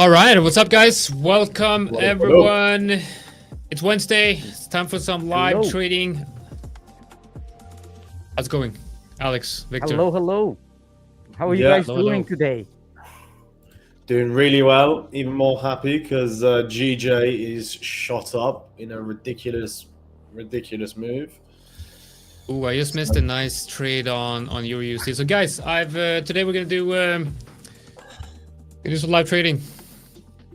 All right, what's up, guys? Welcome, Hello, everyone. Hello. It's Wednesday. It's time for some live trading. How's it going, Alex, Victor? Hello. How are you guys doing today? Doing really well. Even more happy because GJ is shot up in a ridiculous move. Ooh, I just missed a nice trade on EURUSD. So, guys, today we're gonna do some live trading.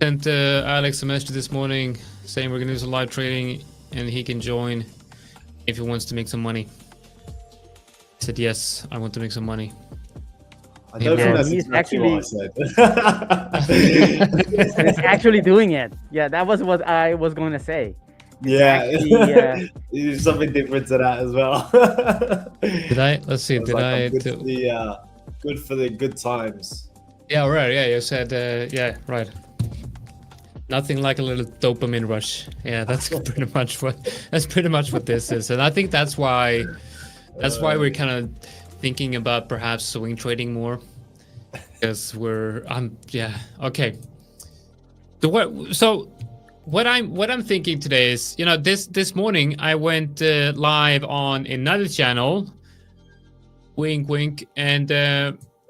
Sent Alex a message this morning saying we're gonna do some live trading and he can join if he wants to make some money. I said yes, I want to make some money. I don't think that's exactly what I said. He's actually doing it. Yeah, that was what I was going to say. There's something different to that as well. Did I? Let's see. Did I? Good for the good times. Yeah, right. Yeah, you said. Yeah, right. Nothing like a little dopamine rush. Yeah, that's pretty much what this is, and I think that's why we're kind of thinking about perhaps swing trading more, because okay. So what I'm thinking today is, this morning I went live on another channel, wink wink, and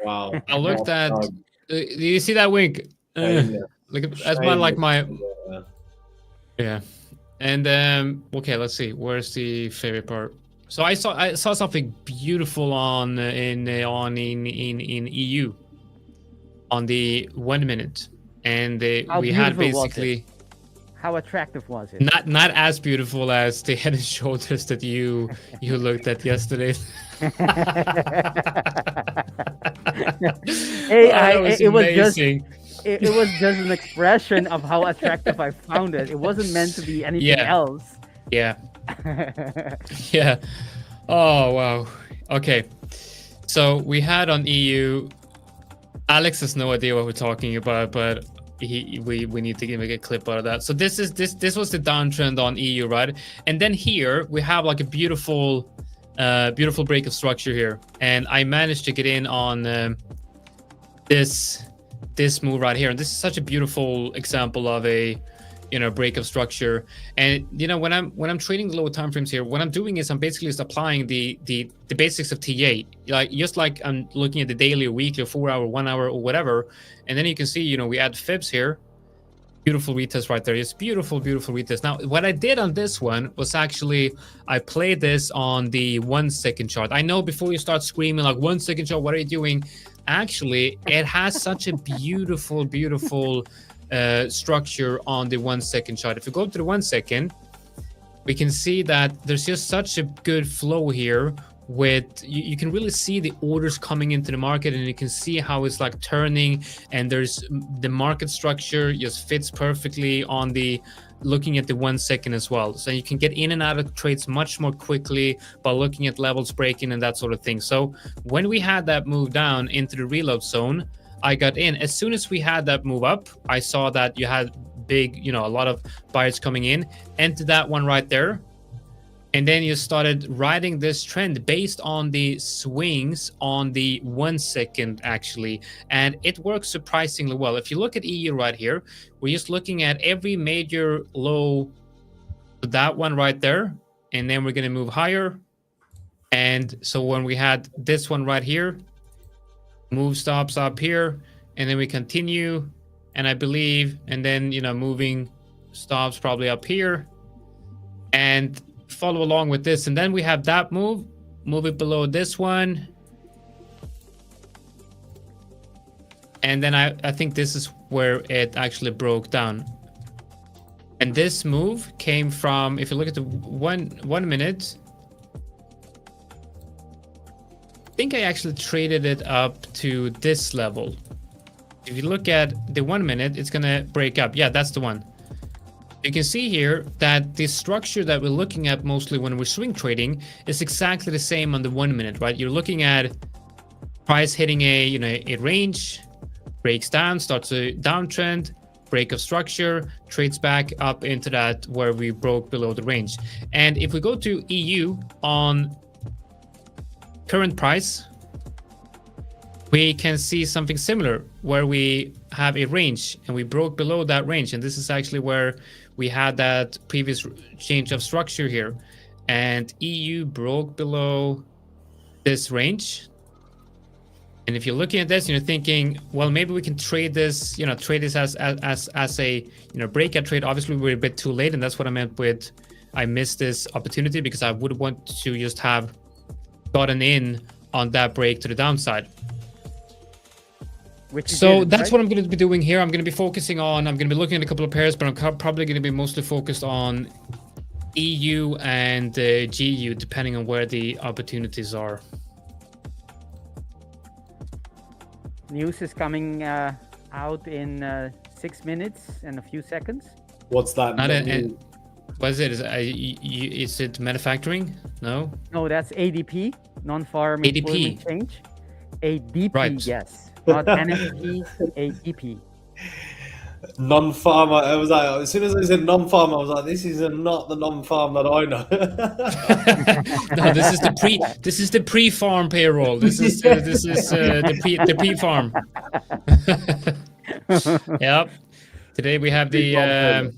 wow, I looked at do you see that wink? That's yeah. And okay, let's see, where's the favorite part? So I saw something beautiful in EU on the 1 minute, and we had basically. How attractive was it? Not as beautiful as the head and shoulders that you looked at yesterday. It was just an expression of how attractive I found it. It wasn't meant to be anything else. Yeah. Yeah. Oh wow. Okay. So we had on EU. Alex has no idea what we're talking about, but we need to make a clip out of that. So this was the downtrend on EU, right? And then here we have like a beautiful break of structure here, and I managed to get in on this move right here, and this is such a beautiful example of a break of structure. And when I'm trading lower time frames here, what I'm doing is I'm basically just applying the basics of TA, just like I'm looking at the daily or weekly or 4 hour, 1 hour or whatever. And then you can see we add fibs here. Beautiful retest right there. It's beautiful retest. Now what I did on this one was actually I played this on the 1 second chart. I know before you start screaming like 1 second chart, what are you doing? Actually, it has such a beautiful structure on the 1 second chart. If you go to the 1 second, we can see that there's just such a good flow here with you can really see the orders coming into the market, and you can see how it's like turning, and there's the market structure just fits perfectly on the looking at the 1 second as well. So you can get in and out of trades much more quickly by looking at levels breaking and that sort of thing. So when we had that move down into the reload zone, I got in. As soon as we had that move up, I saw that you had big, a lot of buyers coming in, enter that one right there. And then you started riding this trend based on the swings on the 1 second, actually. And it works surprisingly well. If you look at EU right here, we're just looking at every major low, that one right there. And then we're going to move higher. And so when we had this one right here, move stops up here, and then we continue, and I believe, and then moving stops probably up here, and follow along with this. And then we have that move it below this one, and then I think this is where it actually broke down. And this move came from, if you look at the one minute, I think I actually traded it up to this level. If you look at the 1 minute, it's gonna break up. Yeah, that's the one. You can see here that the structure that we're looking at mostly when we're swing trading is exactly the same on the 1 minute, right? You're looking at price hitting a range, breaks down, starts a downtrend, break of structure, trades back up into that where we broke below the range. And if we go to EU on current price, we can see something similar where we have a range and we broke below that range. And this is actually where we had that previous change of structure here. And EU broke below this range. And if you're looking at this and you're thinking, well, maybe we can trade this, trade this as a, breakout trade. Obviously, we're a bit too late. And that's what I meant with, I missed this opportunity because I would want to just have gotten in on that break to the downside. So that's what I'm going to be doing here. I'm going to be focusing on, I'm going to be looking at a couple of pairs, but I'm probably going to be mostly focused on EU and GU, depending on where the opportunities are. News is coming out in 6 minutes and a few seconds. What's that? What is it? Is it manufacturing? No? No, that's ADP, non-farm employment change. ADP, right. Yes. Not NFP, ADP. Non-farm. I was like, as soon as I said non-farm, I was like, this is not the non-farm that I know. No, this is the pre-farm payroll. This is the pre-farm. Yep. Today we have the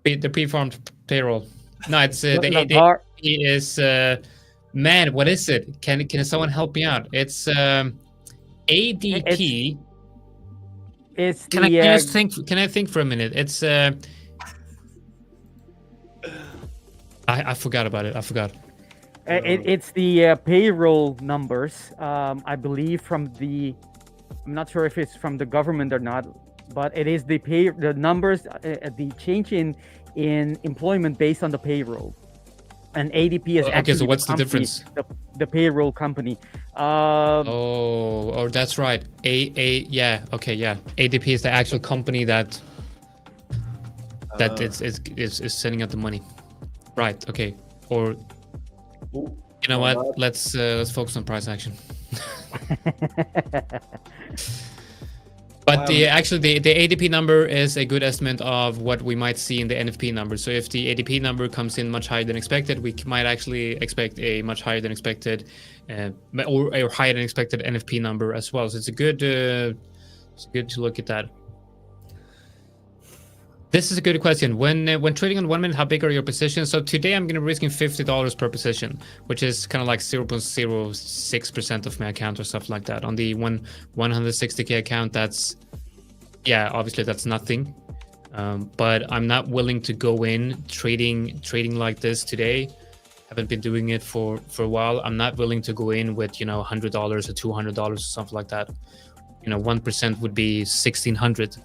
pre-farm payroll. No, it's the ADP is man. What is it? Can someone help me out? It's ADP. Can I think for a minute? It's I forgot about it. I forgot. It's the payroll numbers. I believe I'm not sure if it's from the government or not, but it is the numbers, the change in employment based on the payroll. And ADP is actually so what's the difference? The payroll company. That's right. ADP is the actual company that is sending out the money. Right. Okay. Or you know what? Let's focus on price action. But the ADP number is a good estimate of what we might see in the NFP number. So if the ADP number comes in much higher than expected, we might actually expect a much higher than expected or a higher than expected NFP number as well. So it's good to look at that. This is a good question. When trading on 1 minute, how big are your positions? So today I'm going to be risking $50 per position, which is kind of like 0.06% of my account or stuff like that. On the 160K account, obviously that's nothing. But I'm not willing to go in trading like this today. Haven't been doing it for a while. I'm not willing to go in with, $100 or $200 or something like that. 1% would be $1,600.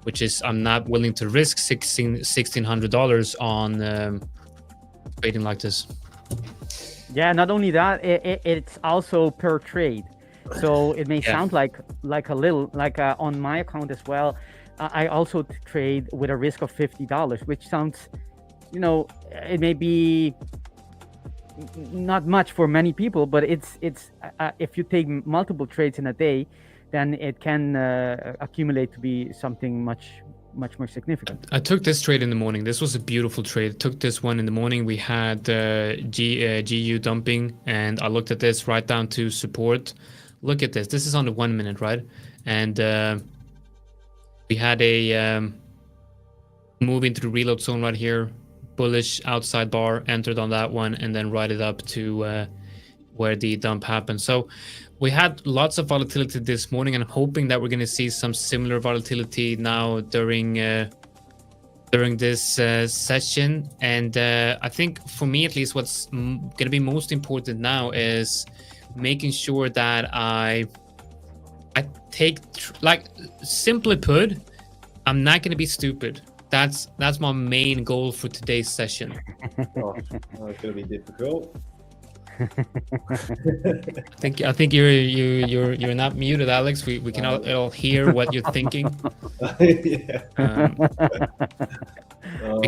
Which is, I'm not willing to risk $1,600 on trading like this. Yeah, not only that, it's also per trade. So it may sound like a little, on my account as well. I also trade with a risk of $50, which sounds, it may be not much for many people, but it's if you take multiple trades in a day, then it can accumulate to be something much more significant. I took this trade in the morning. This was a beautiful trade. I took this one in the morning. We had GU dumping, and I looked at this right down to support. Look at this. This is on the 1 minute, right? And we had a move into the reload zone right here. Bullish outside bar, entered on that one, and then ride it up to where the dump happened. So we had lots of volatility this morning, and I'm hoping that we're going to see some similar volatility now during this session. And I think for me, at least, what's going to be most important now is making sure that I take, simply put, I'm not going to be stupid. That's my main goal for today's session. Gosh, that's going to be difficult. I think you're not muted, Alex. We can all hear what you're thinking. Be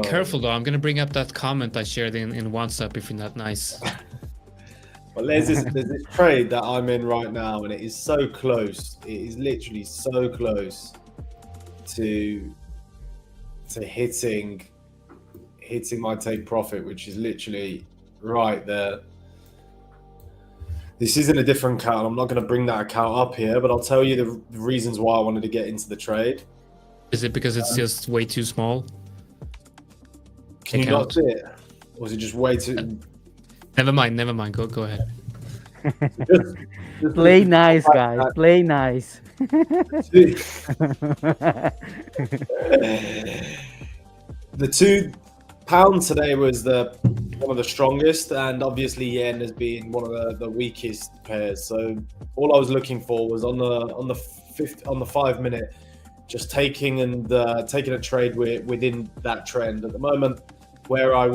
careful though. I'm gonna bring up that comment I shared in WhatsApp if you're not nice. Well, there's this trade that I'm in right now, and it is so close. It is literally so close to hitting my take profit, which is literally right there. This isn't a different account. I'm not going to bring that account up here, but I'll tell you the reasons why I wanted to get into the trade. Is it because it's just way too small? Can you not see it? Or is it just way too... Never mind. Go ahead. Just play nice, guys. Play nice. The £2 today was one of the strongest, and obviously yen has been one of the weakest pairs. So all I was looking for was on the 5 minute, just taking a trade within that trend. At the moment, where I'm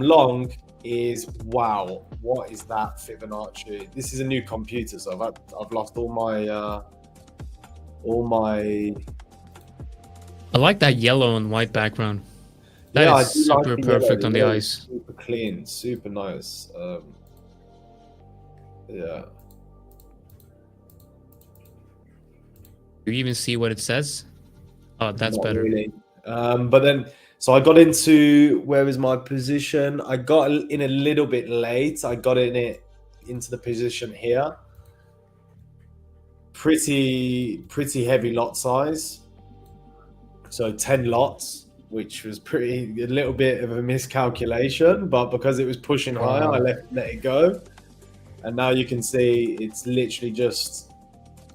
long is, wow, what is that Fibonacci? This is a new computer, so I've lost all my I like that yellow and white background. That is super perfect on the eyes. Super clean, super nice. Yeah. Do you even see what it says? Oh, that's Not better. really. But then, so I got into, where is my position? I got in a little bit late. I got into the position here. Pretty heavy lot size. So 10 lots, which was a little bit of a miscalculation, but because it was pushing higher, I let it go. And now you can see it's literally just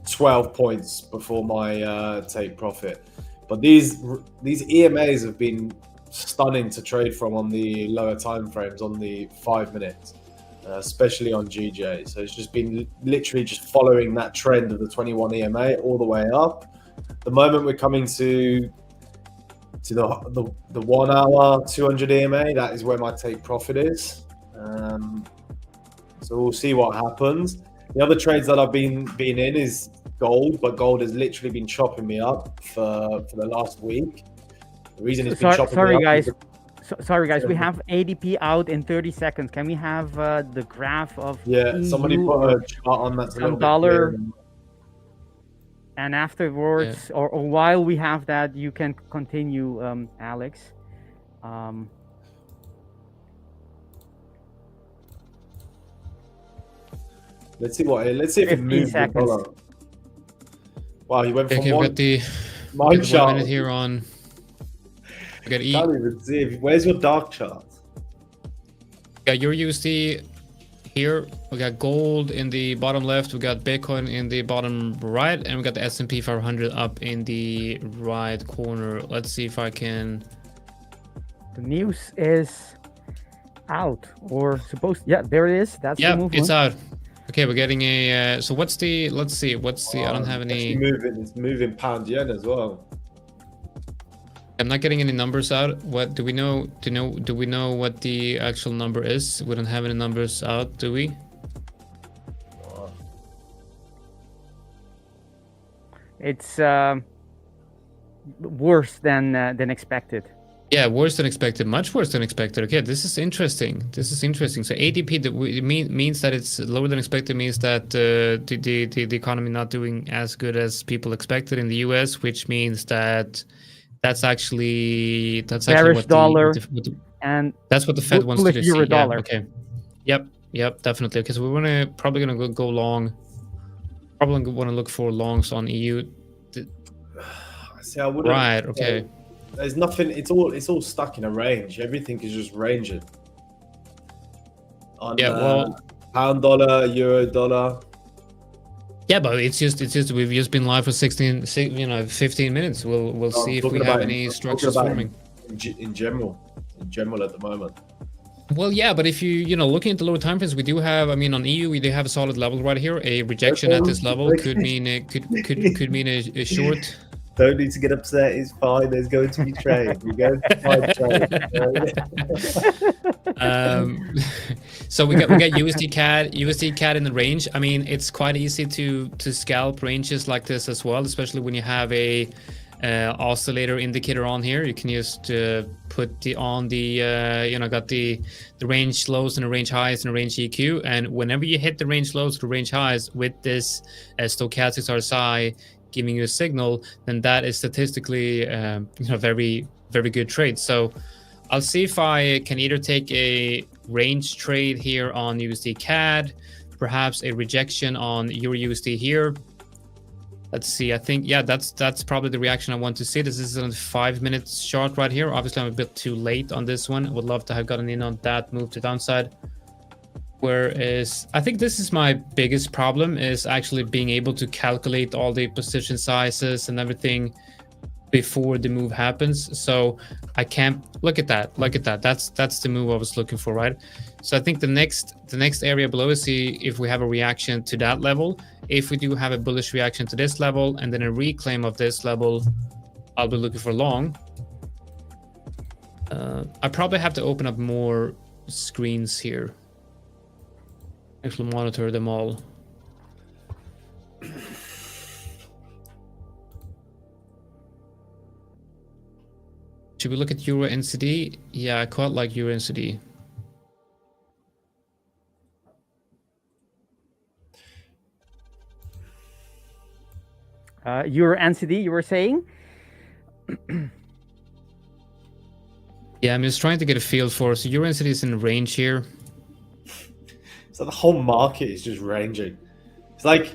12 points before my take profit. But these EMAs have been stunning to trade from on the lower time frames, on the 5 minutes, especially on GJ. So it's just been literally just following that trend of the 21 EMA all the way up. The moment we're coming to the 1 hour 200 EMA, that is where my take profit is. So we'll see what happens. The other trades that I've been in is gold, but gold has literally been chopping me up for the last week. The reason it's been chopping me up sorry guys, we have ADP out in 30 seconds. Can we have the graph of somebody put a chart on that's a little dollar bit and afterwards or while we have that, you can continue, Alex. Let's see if it moves the dollar. Wow, he went from my chart 1 minute here on. I got can't even see. Where's your dark chart? We got EURUSD here. We got gold in the bottom left. We got Bitcoin in the bottom right, and we got the S&P 500 up in the right corner. Let's see if I can. The news is out or supposed. Yeah, there it is. That's the movement. It's out. Okay, we're getting a. So what's the? Let's see. What's the? I don't have any. It's moving pound yen as well. I'm not getting any numbers out. What do we know? Do we know what the actual number is? We don't have any numbers out, do we? It's worse than expected. Yeah, worse than expected. Much worse than expected. Okay, this is interesting. So ADP means that it's lower than expected. Means that the economy not doing as good as people expected in the US, which means that. That's actually what dollar and that's what the Fed wants to do. Euro dollar. Okay. Yep, definitely. Okay, so we're probably gonna go long. Probably want to look for longs on EU. See, I wouldn't. Right. Okay. There's nothing. It's all stuck in a range. Everything is just ranging. On, pound dollar, euro dollar. Yeah, but it's just we've just been live for 15 minutes. We'll see if we have any structures forming. In general at the moment. Well, yeah, but if you looking at the lower time frames, we do have. I mean, on EU, we do have a solid level right here. A rejection at this level could mean a short. Don't need to get upset. It's fine. There's going to be trade. We're going to find trade. So we got USD CAD in the range. I mean, it's quite easy to scalp ranges like this as well, especially when you have a oscillator indicator on here. You can just put got the range lows and the range highs and the range EQ, and whenever you hit the range lows to range highs with this stochastic RSI giving you a signal, then that is statistically very, very good trade. So I'll see if I can either take a range trade here on USD CAD, perhaps a rejection on EURUSD here. Let's see. I think, yeah, that's probably the reaction I want to see. This is a 5-minute chart right here. Obviously, I'm a bit too late on this one. I would love to have gotten in on that move to downside. Whereas I think this is my biggest problem, is actually being able to calculate all the position sizes and everything before the move happens. So I can't look at that. That's the move I was looking for, right? So I think the next area below is see if we have a reaction to that level. If we do have a bullish reaction to this level and then a reclaim of this level, I'll be looking for long. I probably have to open up more screens here. Actually monitor them all. Should we look at EURNZD? Yeah, I quite like EURNZD. EURNZD, you were saying? Yeah, I'm just trying to get a feel for. So EURNZD is in range here. So the whole market is just ranging. It's like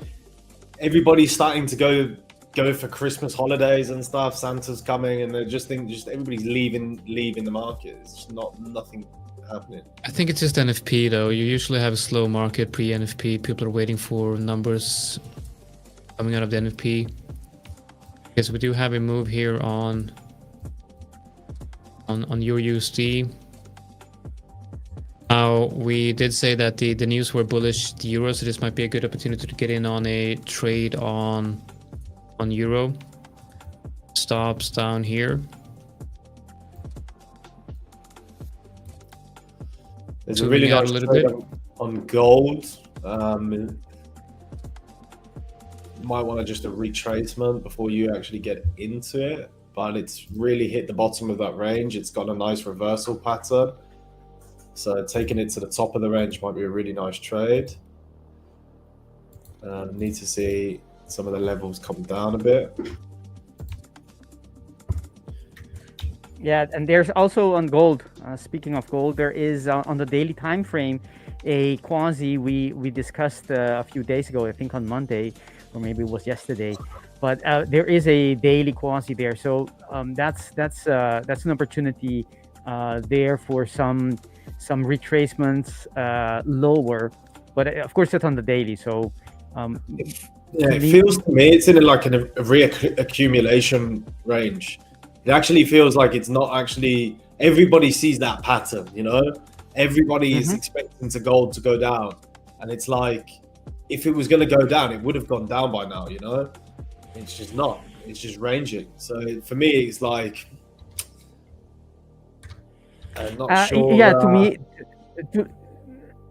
everybody's starting to go for Christmas holidays and stuff. Santa's coming, and they just everybody's leaving the market. It's just nothing happening. I think it's just NFP though. You usually have a slow market pre-NFP. People are waiting for numbers coming out of the NFP. Because we do have a move here on EURUSD. Now, we did say that the news were bullish the euro, so this might be a good opportunity to get in on a trade on euro. Stops down here. There's a really nice trade on gold. Might want to just a retracement before you actually get into it, but it's really hit the bottom of that range. It's got a nice reversal pattern. So taking it to the top of the range might be a really nice trade. Need to see some of the levels come down a bit. Yeah, and there's also on gold. Speaking of gold, there is on the daily time frame a quasi we discussed a few days ago. I think on Monday, or maybe it was yesterday. But there is a daily quasi there, so that's an opportunity there for some retracements lower, but of course it's on the daily. So yeah, it feels to me it's in a reaccumulation range. It actually feels like it's not actually, everybody sees that pattern, you know, everybody is expecting gold to go down, and it's like if it was going to go down, it would have gone down by now, you know. It's just not, it's just ranging. So for me it's like I'm not sure. Yeah, to me,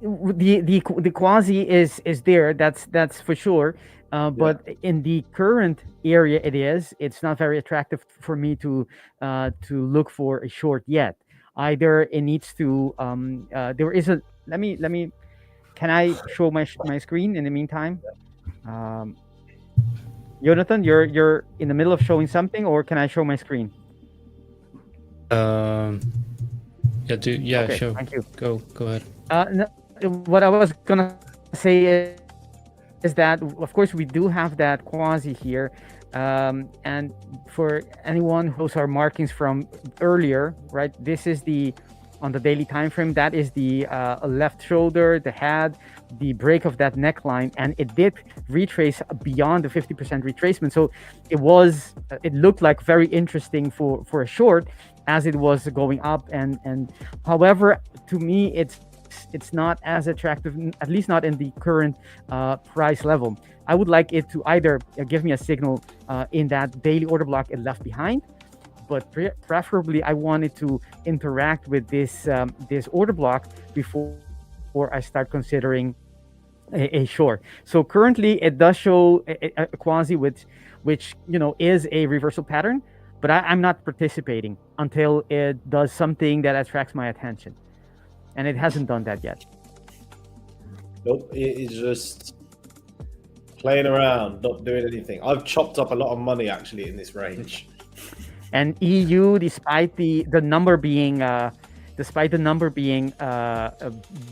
the quasi is there. That's for sure. But in the current area, it's not very attractive for me to look for a short yet. Either it needs to there is a let me can I show my screen in the meantime? Jonatan, you're in the middle of showing something, or can I show my screen? Yeah, okay, sure. Thank you. Go ahead. No, what I was gonna say is that of course we do have that quasi here, and for anyone who's our markings from earlier, right? This is on the daily time frame. That is the left shoulder, the head, the break of that neckline, and it did retrace beyond the 50% retracement. So it looked like very interesting for a short as it was going up, and however, to me it's not as attractive, at least not in the current price level. I would like it to either give me a signal in that daily order block it left behind, but preferably I wanted to interact with this order block before I start considering a short. So currently it does show a quasi which you know is a reversal pattern, but I'm not participating until it does something that attracts my attention, and it hasn't done that yet. Nope, it is just playing around, not doing anything. I've chopped up a lot of money actually in this range. And EU, despite the number being despite the number being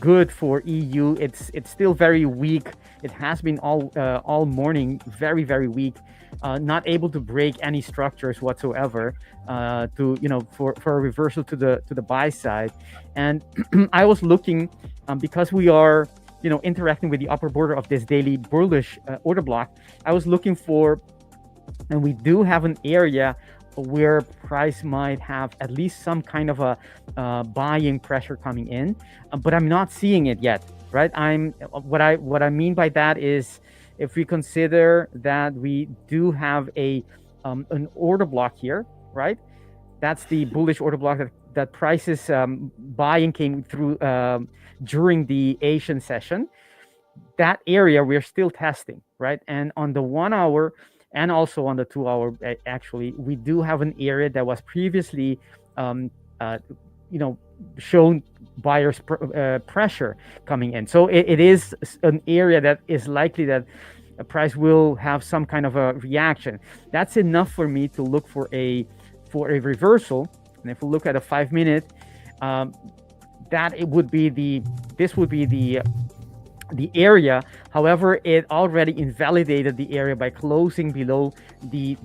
good for EU, it's still very weak. It has been all morning very, very weak, not able to break any structures whatsoever for a reversal to the buy side. And I was looking because we are interacting with the upper border of this daily bullish order block. I was looking for, and we do have an area where price might have at least some kind of a buying pressure coming in, but I'm not seeing it yet, right? What I mean by that is, if we consider that we do have an order block here, right? That's the bullish order block that prices buying came through during the Asian session. That area we're still testing, right? And on the 1 hour and also on the 2 hour, actually, we do have an area that was previously, shown buyers pressure coming in. So it is an area that is likely that a price will have some kind of a reaction. That's enough for me to look for a reversal. And if we look at a 5 minute, this would be the area. However, it already invalidated the area by closing below the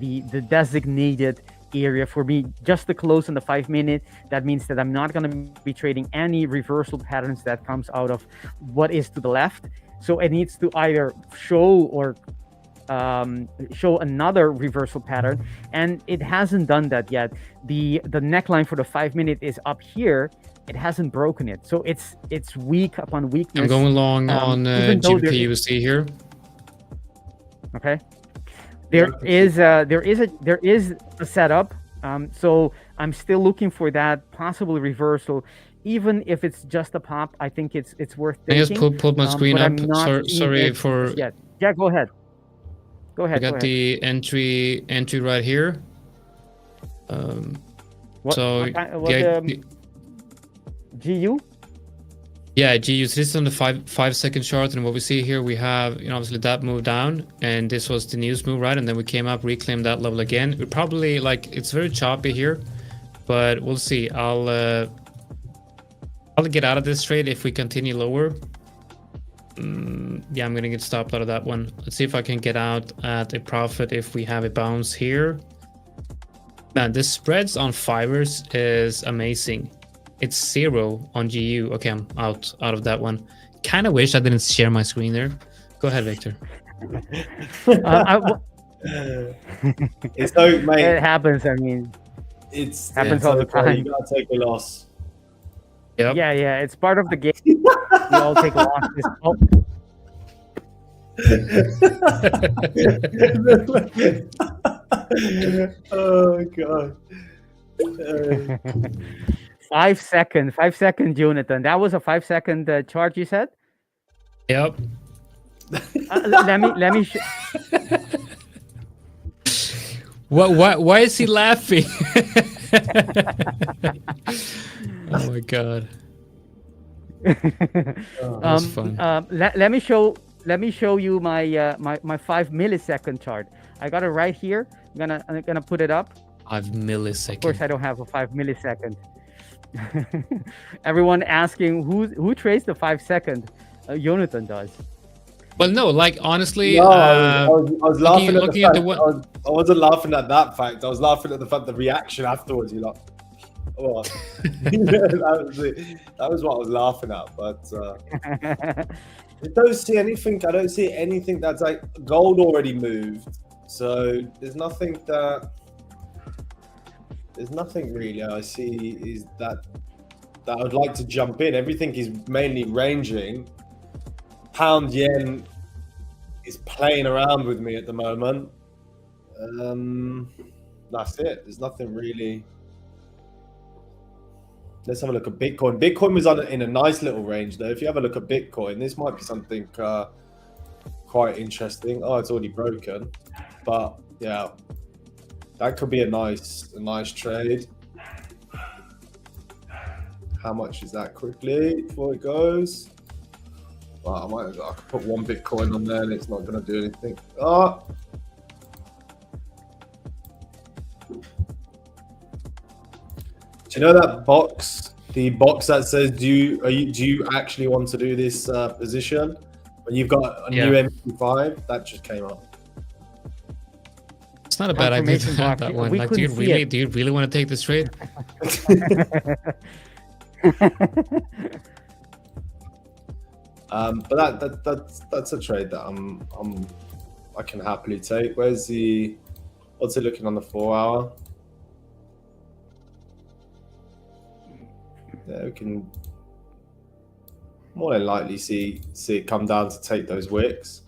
designated area. For me, just to close on the 5 minute, that means that I'm not going to be trading any reversal patterns that comes out of what is to the left. So it needs to either show or show another reversal pattern, and it hasn't done that yet. The neckline for the 5 minute is up here. It hasn't broken it, so it's weak upon weakness. I'm going long on GBPUSD here. Okay, there is a setup. So I'm still looking for that possible reversal, even if it's just a pop. I think it's worth taking. I just pulled my screen up. Sorry for. Yeah, go ahead. Go ahead. I got the entry right here. GU? Yeah, GU. So this is on the 5 second chart, and what we see here, we have obviously that move down, and this was the news move, right? And then we came up, reclaimed that level again. We probably it's very choppy here, but we'll see. I'll get out of this trade if we continue lower. Yeah, I'm gonna get stopped out of that one. Let's see if I can get out at a profit if we have a bounce here. Man, the spreads on 5ers is amazing. It's 0 on GU. Okay, I'm out of that one. Kind of wish I didn't share my screen there. Go ahead, Victor. It's so, mate. It happens. I mean, happens all the time. You gotta take a loss. Yep. Yeah. It's part of the game. We all take losses. Oh god. 5 second, Jonatan. That was a 5 second chart you said? Yep. Let me. Why is he laughing? Oh my god. That's fun. Let me show you my my 5 millisecond chart. I got it right here. I'm gonna put it up. 5 milliseconds. Of course, I don't have a 5 millisecond. Everyone asking who trades the 5 second. Jonatan does. Well, no, honestly, no, I was laughing at the fact. I wasn't laughing at that fact. I was laughing at the fact the reaction afterwards. You're like, oh, that was what I was laughing at. But I don't see anything. I don't see anything that's gold already moved. So there's nothing really I see is that I would like to jump in. Everything is mainly ranging. Pound yen is playing around with me at the moment. That's it. There's nothing really. Let's have a look at Bitcoin. Bitcoin was in a nice little range though. If you have a look at Bitcoin, this might be something quite interesting. Oh, it's already broken, but yeah, that could be a nice trade. How much is that quickly before it goes? Well, I could put 1 Bitcoin on there and it's not going to do anything. Oh. Do you know that box the box that says, do you actually want to do this position? When you've got a new MT5, that just came up. It's not a bad idea to have that one. Like, do you really want to take this trade? But that's a trade that I can happily take. What's it looking on the 4 hour? Yeah, we can more than likely see it come down to take those wicks.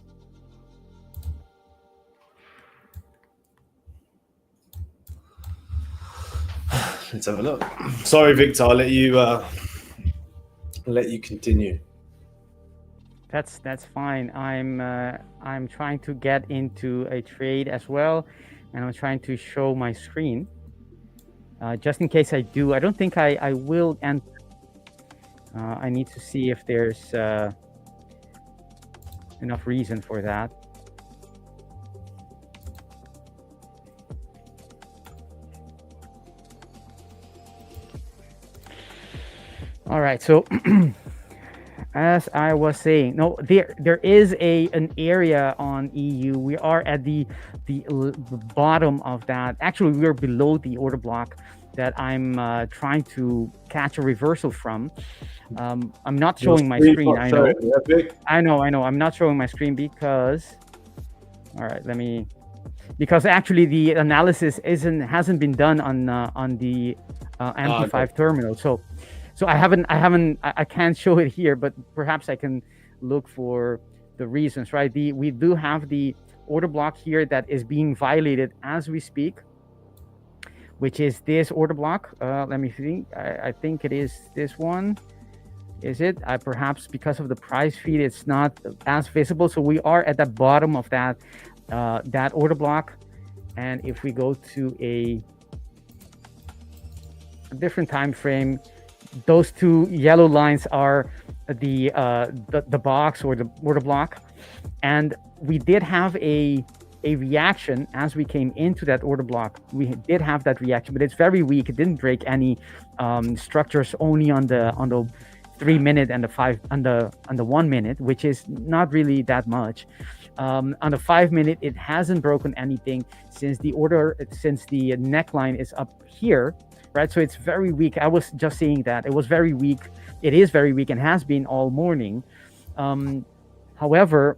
Let's have a look. Sorry, Victor, I'll let you continue. That's fine. I'm trying to get into a trade as well, and I'm trying to show my screen just in case I do. I don't think I will enter. I need to see if there's enough reason for that. All right, so as I was saying, no, there is an area on EU. We are at the bottom of that. Actually, we are below the order block that I'm trying to catch a reversal from. I'm not showing my screen. I know. I'm not showing my screen because, all right, because actually the analysis hasn't been done on the MT5 terminal. So I can't show it here, but perhaps I can look for the reasons, right? We do have the order block here that is being violated as we speak, which is this order block. Let me think. I think it is this one. Is it? Perhaps because of the price feed, it's not as visible. So we are at the bottom of that order block. And if we go to a different time frame, those two yellow lines are the box or the order block, and we did have a reaction as we came into that order block. We did have that reaction, but it's very weak. It didn't break any structures, only on the 3 minute and the 1 minute, which is not really that much. On the 5 minute, it hasn't broken anything since the neckline is up here. Right, so it's very weak. I was just saying that it was very weak. It is very weak and has been all morning. However,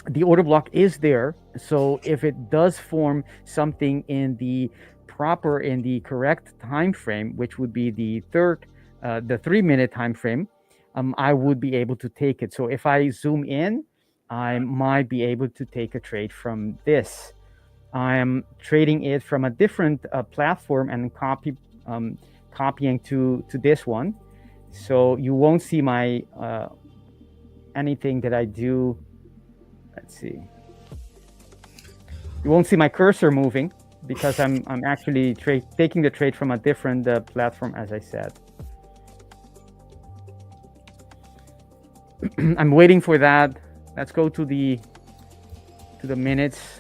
the order block is there. So if it does form something in the correct time frame, which would be the 3 minute time frame, I would be able to take it. So if I zoom in, I might be able to take a trade from this. I am trading it from a different platform and copying to this one. So you won't see my anything that I do. Let's see. You won't see my cursor moving because I'm actually taking the trade from a different platform, as I said. I'm waiting for that. Let's go to the minutes.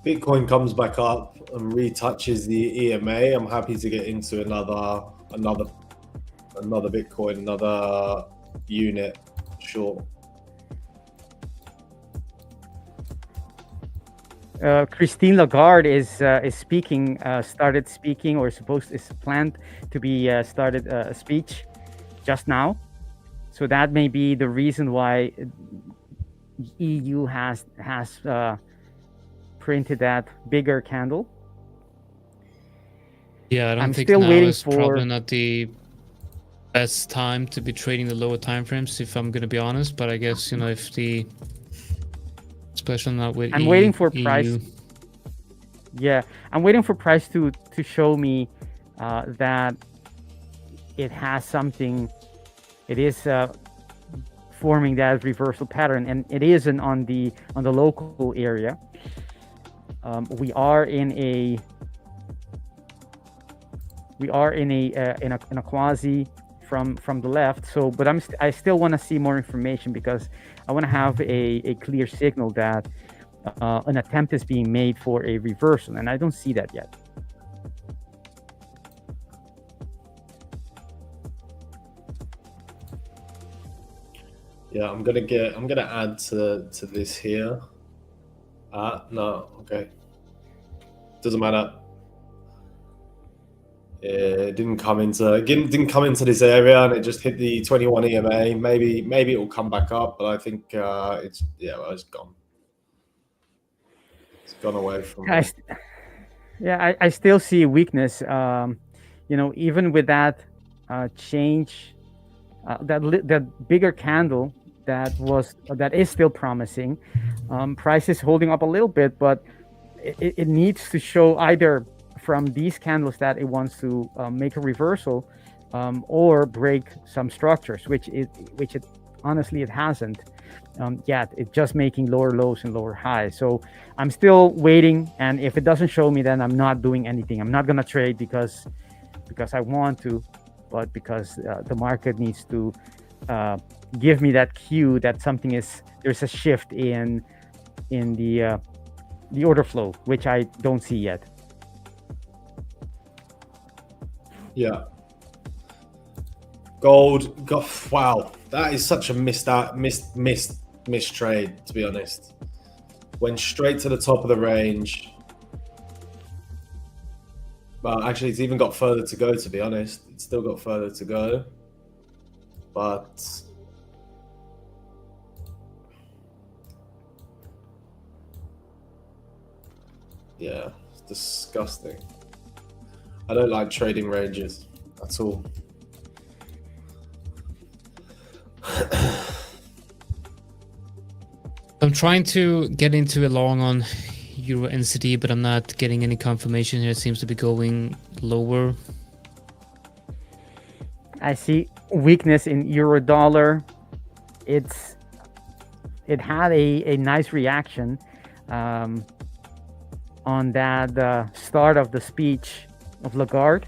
Bitcoin comes back up and retouches the EMA. I'm happy to get into another Bitcoin, another unit short. Christine Lagarde is speaking, started speaking, or is planned to be started a speech just now. So that may be the reason why EU has printed that bigger candle. Yeah, I don't think now is probably not the best time to be trading the lower time frames, if I'm going to be honest. But I guess, if especially not with I'm waiting for price. Yeah, I'm waiting for price to show me that it has something. It is forming that reversal pattern, and it isn't on the local area. We are in a quasi from the left. So, but I still want to see more information because I want to have a clear signal that an attempt is being made for a reversal, and I don't see that yet. Yeah, I'm gonna add to this here. No, okay. Doesn't matter. It didn't come into this area, and it just hit the 21 EMA. Maybe it will come back up, but I think it's gone. It's gone away from. I still see weakness. Even with that change, that bigger candle that is still promising. Price is holding up a little bit, but it needs to show either from these candles that it wants to make a reversal or break some structures, which it honestly it hasn't yet. It's just making lower lows and lower highs. So I'm still waiting, and if it doesn't show me, then I'm not doing anything. I'm not gonna trade because I want to, but because the market needs to give me that cue that there's a shift in the order flow, which I don't see yet. Yeah. Gold. Wow, that is such a missed trade, to be honest. Went straight to the top of the range. Well, actually, it's even got further to go, to be honest. It's still got further to go. But yeah, it's disgusting. I don't like trading ranges at all. I'm trying to get into a long on EURUSD, but I'm not getting any confirmation here. It seems to be going lower. I see weakness in euro dollar. It had a nice reaction on that start of the speech of Lagarde.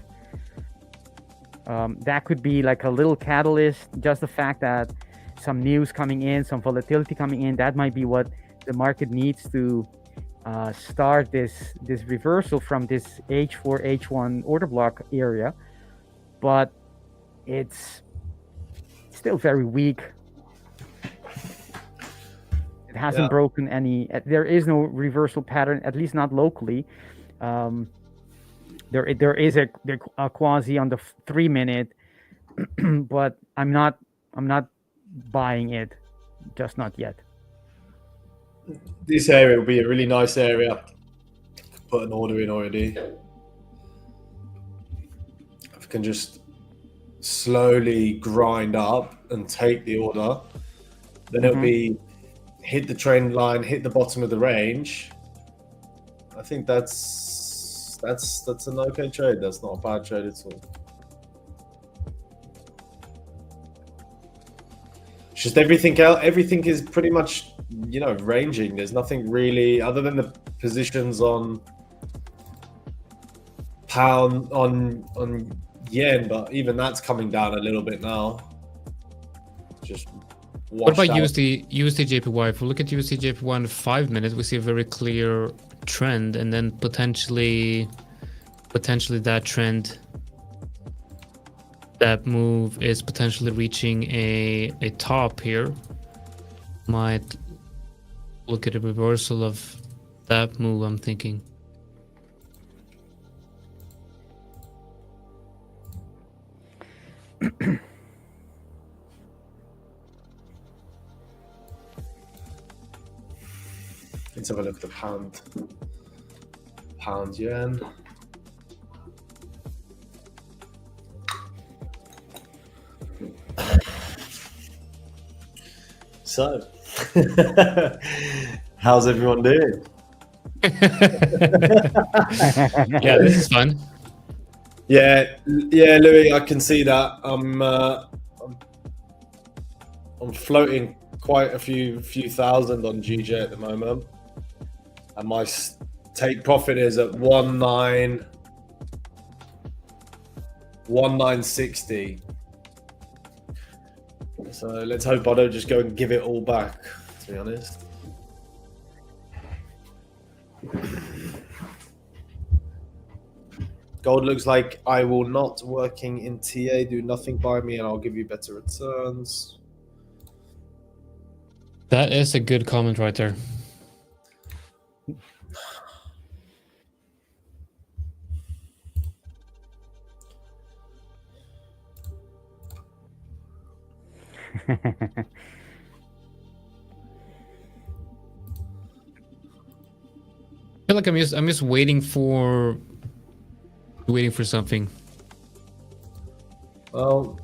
That could be like a little catalyst. Just the fact that some news coming in, some volatility coming in, that might be what the market needs to start this reversal from this H4, H1 order block area. But it's still very weak. It hasn't broken any. There is no reversal pattern, at least not locally. There is a quasi on the 3-minute, but I'm not buying it, just not yet. This area will be a really nice area. Put an order in already. If we can just slowly grind up and take the order, then it'll be hit the trend line, hit the bottom of the range. I think that's an okay trade. That's not a bad trade at all. It's just everything else. Everything is pretty much, ranging. There's nothing really other than the positions on pound on yen, but even that's coming down a little bit now. Just what about USD JPY? If we look at USD JPY in 5 minutes, we see a very clear trend, and then potentially that trend, that move is potentially reaching a top here. Might look at a reversal of that move, I'm thinking. Let's have a look at the pound yen. So, how's everyone doing? Yeah, this is fun. Yeah, Louis, I can see that. I'm floating quite a few thousand on GJ at the moment, and my take profit is at 1960. So let's hope I don't just go and give it all back, to be honest. Gold looks like I will not working in TA. Do nothing by me, and I'll give you better returns. That is a good comment right there. I feel like I'm just waiting for something. Well,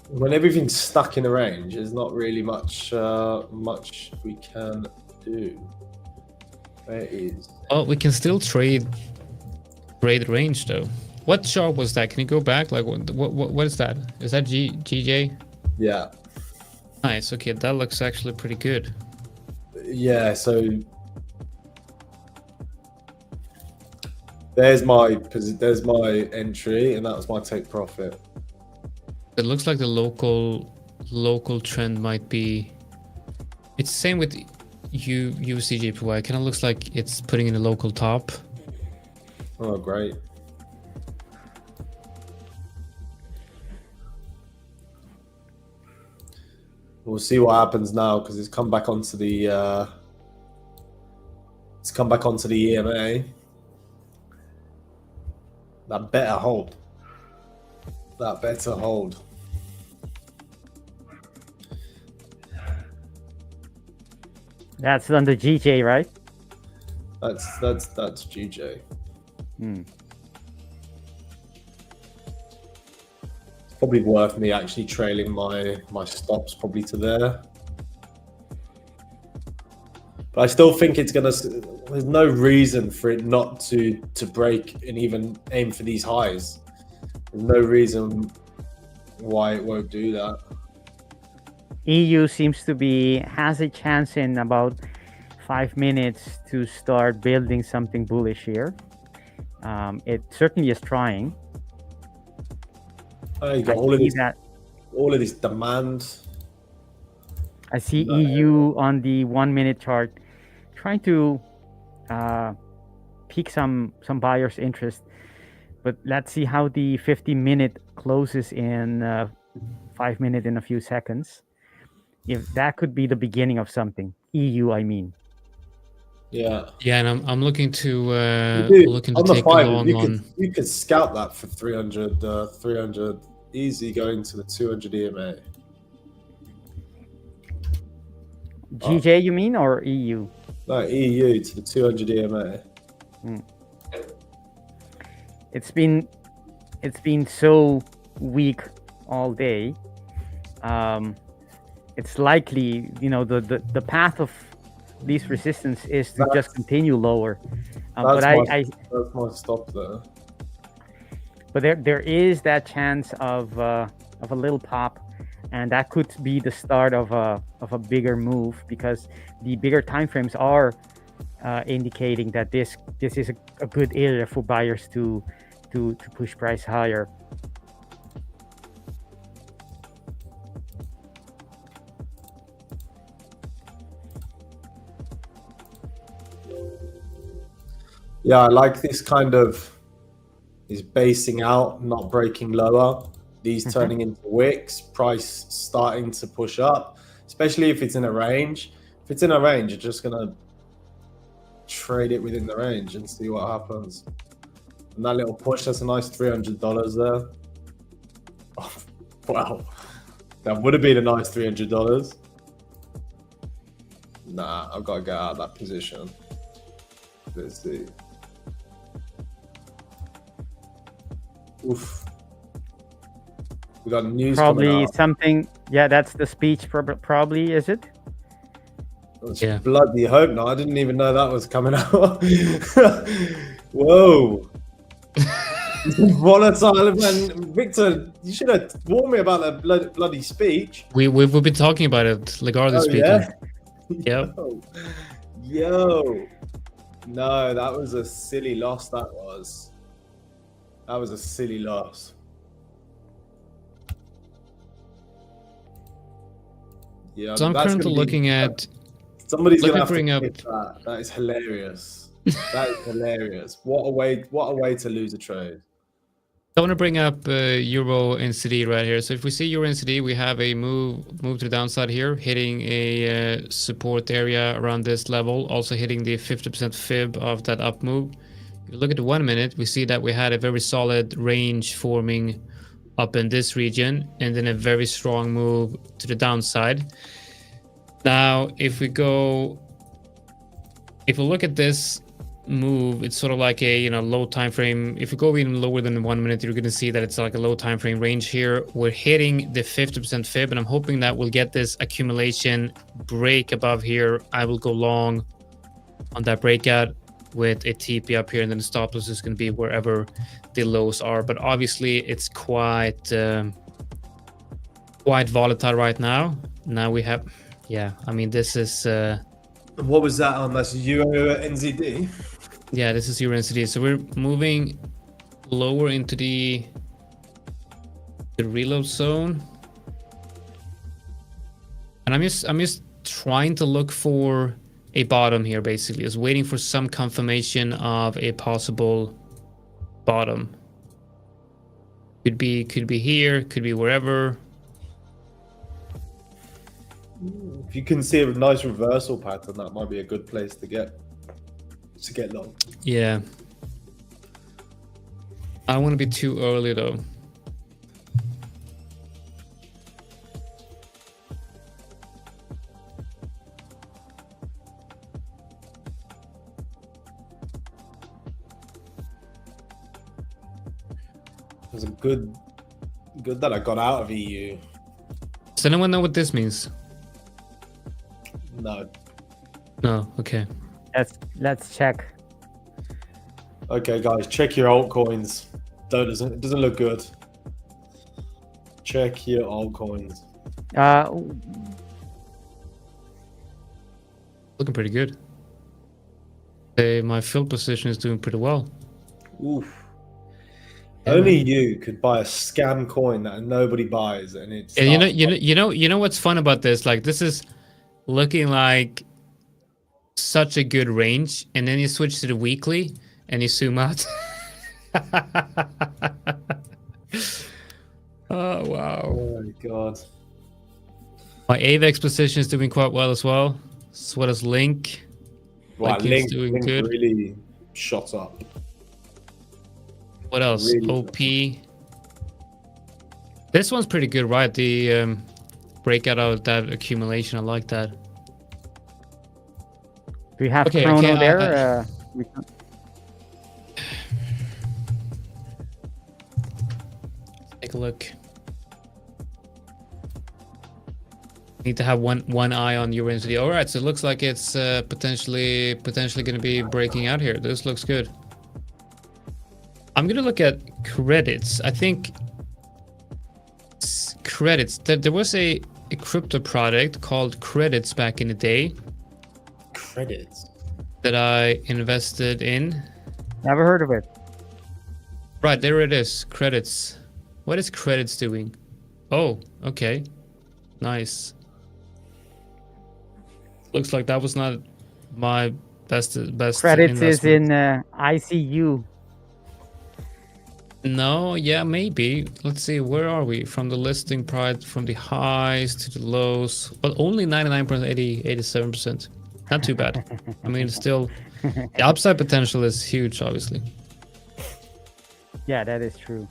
when everything's stuck in a range, there's not really much we can do. There is. Oh, we can still trade range though. What chart was that? Can you go back? Like what is that? Is that GJ? Yeah. Nice. Okay, that looks actually pretty good. Yeah. So there's my entry, and that was my take profit. It looks like the local trend might be. It's the same with USDJPY. It kind of looks like it's putting in a local top. Oh, great. We'll see what happens now because it's come back onto the EMA. That better hold. That better hold. That's on the GJ, right? That's GJ. It's probably worth me actually trailing my stops probably to there. But I still think it's gonna. There's no reason for it not to break and even aim for these highs. There's no reason why it won't do that. EU seems to has a chance in about 5 minutes to start building something bullish here. It certainly is trying. Oh, you got all of this demand. I see EU on the 1 minute chart trying to pique some buyers' interest. But let's see how the 50-minute closes in 5 minutes in a few seconds. If that could be the beginning of something. EU, I mean. Yeah. Yeah, and I'm looking to take a long on. You could scout that for 300 easy going to the 200 EMA. GJ, you mean, or EU? No, EU to the 200 EMA. It's been so weak all day. It's likely, the path of these resistance is to just continue lower. That's my stop there. But there is that chance of a little pop, and that could be the start of a bigger move, because the bigger time frames are indicating that this is a good area for buyers to push price higher. Yeah, I like this kind of is basing out, not breaking lower. These turning into wicks, price starting to push up, especially if it's in a range. If it's in a range, you're just gonna trade it within the range and see what happens. And that little push, that's a nice $300 there. Oh, wow, that would have been a nice $300. Nah, I've got to get out of that position. Let's see. Oof. We got news probably something. Yeah, that's the speech. Probably, is it? Yeah. Bloody hope not. I didn't even know that was coming out. Whoa. Volatile, man. Victor, you should have warned me about that bloody speech. We've been talking about it. Lagarde speaking. Yeah? Yo. No, that was a silly loss. That was a silly loss. Yeah. So I'm currently looking at. Somebody's gonna have to bring up that. That is hilarious. That is hilarious. What a way to lose a trade. I want to bring up EURUSD right here. So if we see EURNZD, we have a move to the downside here, hitting a support area around this level, also hitting the 50% fib of that up move. If you look at the 1 minute, we see that we had a very solid range forming up in this region, and then a very strong move to the downside. Now, if we look at this move, it's sort of like a low time frame. If you go even lower than 1 minute, you're going to see that it's like a low time frame range here. We're hitting the 50% fib, and I'm hoping that we'll get this accumulation break above here. I will go long on that breakout with a TP up here, and then the stop loss is going to be wherever the lows are. But obviously it's quite volatile right now. Now we have, I mean, this is what was that on? That's EURNZD. Yeah, this is EURNZD. So we're moving lower into the reload zone, and I'm just trying to look for a bottom here. Basically, is waiting for some confirmation of a possible bottom. Could be here, could be wherever. If you can see a nice reversal pattern, that might be a good place to get long. Yeah. I don't want to be too early though. It was a good that I got out of EU. Does anyone know what this means? No. No. Okay. Let's check. Okay, guys, check your altcoins. It doesn't look good. Check your altcoins. Looking pretty good. My fill position is doing pretty well. Oof. Only you could buy a scam coin that nobody buys, and it's. Yeah, you know what's fun about this? Like, this is looking like such a good range, and then you switch to the weekly and you zoom out. Oh wow! Oh my god! My AVEX position is doing quite well as well. So what is Link? Wow, Link doing good. Really shot up. What else? Really OP. This one's pretty good, right? The breakout of that accumulation. I like that. Do you have chrono there? Take a look. Need to have one eye on EURNZD. All right, so it looks like it's potentially going to be breaking out here. This looks good. I'm going to look at credits. I think credits. There was a crypto product called Credits back in the day. Credits? That I invested in. Never heard of it. Right, there it is. Credits. What is Credits doing? Oh, okay. Nice. Looks like that was not my best Credits investment. is in ICU. No, yeah, maybe. Let's see, where are we? From the listing price, from the highs to the lows. Well, only 87%. Not too bad. I mean, still, the upside potential is huge, obviously. Yeah, that is true.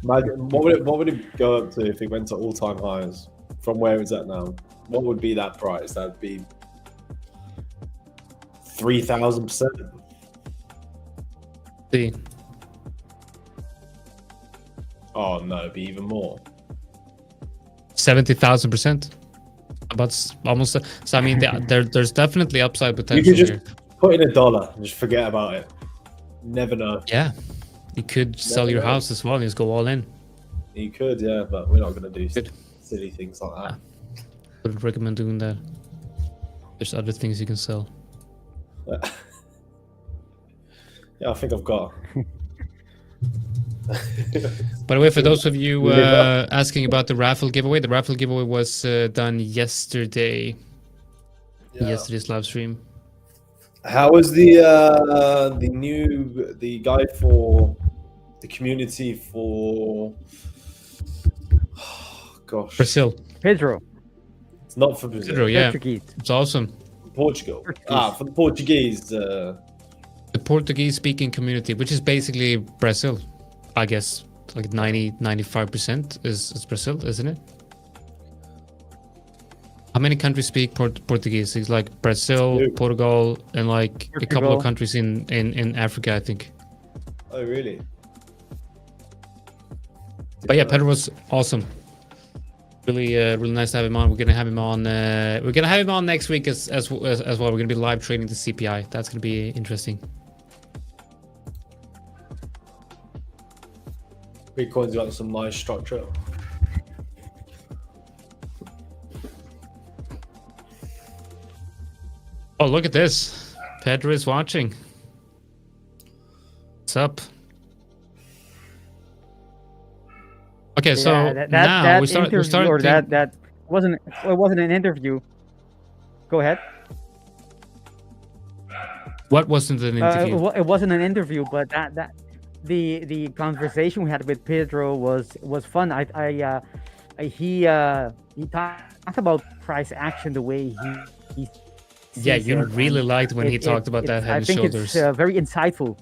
What would it go up to if it went to all-time highs from where it's at now? What would be that price? That'd be 3,000%. See. Oh no, it'd be even more. 70,000%. About almost. So I mean, there's definitely upside potential. You could just here. put in $1 and just forget about it. Never know. Yeah, you could sell your house as well and just go all in. You could, yeah, but we're not going to do silly things like that. Wouldn't recommend doing that. There's other things you can sell. Yeah, I think I've got. By the way, for those of you asking about the raffle giveaway, the raffle giveaway was done yesterday. Yeah. Yesterday's live stream. How was the guy for the community for, gosh, Brazil. Pedro. It's not for Brazil. Pedro, yeah. Portuguese. It's awesome. Portugal. Portuguese. For the Portuguese. The Portuguese-speaking community, which is basically Brazil, I guess. Like 95% is Brazil, isn't it? How many countries speak Portuguese? It's like Brazil, Portugal, and like a couple of countries in Africa, I think. Oh, really? But yeah, Pedro was awesome. Really nice to have him on. We're gonna have him on. We're gonna have him on next week as well. We're gonna be live trading the CPI. That's gonna be interesting. Bitcoin's got some nice structure. Oh, look at this. Pedro is watching. What's up? Okay, so now we start. That wasn't. It wasn't an interview. Go ahead. What wasn't an interview? It wasn't an interview, but the conversation we had with Pedro was fun. He talked about price action the way he yeah, you really liked when he talked about that head and shoulders. I think it's very insightful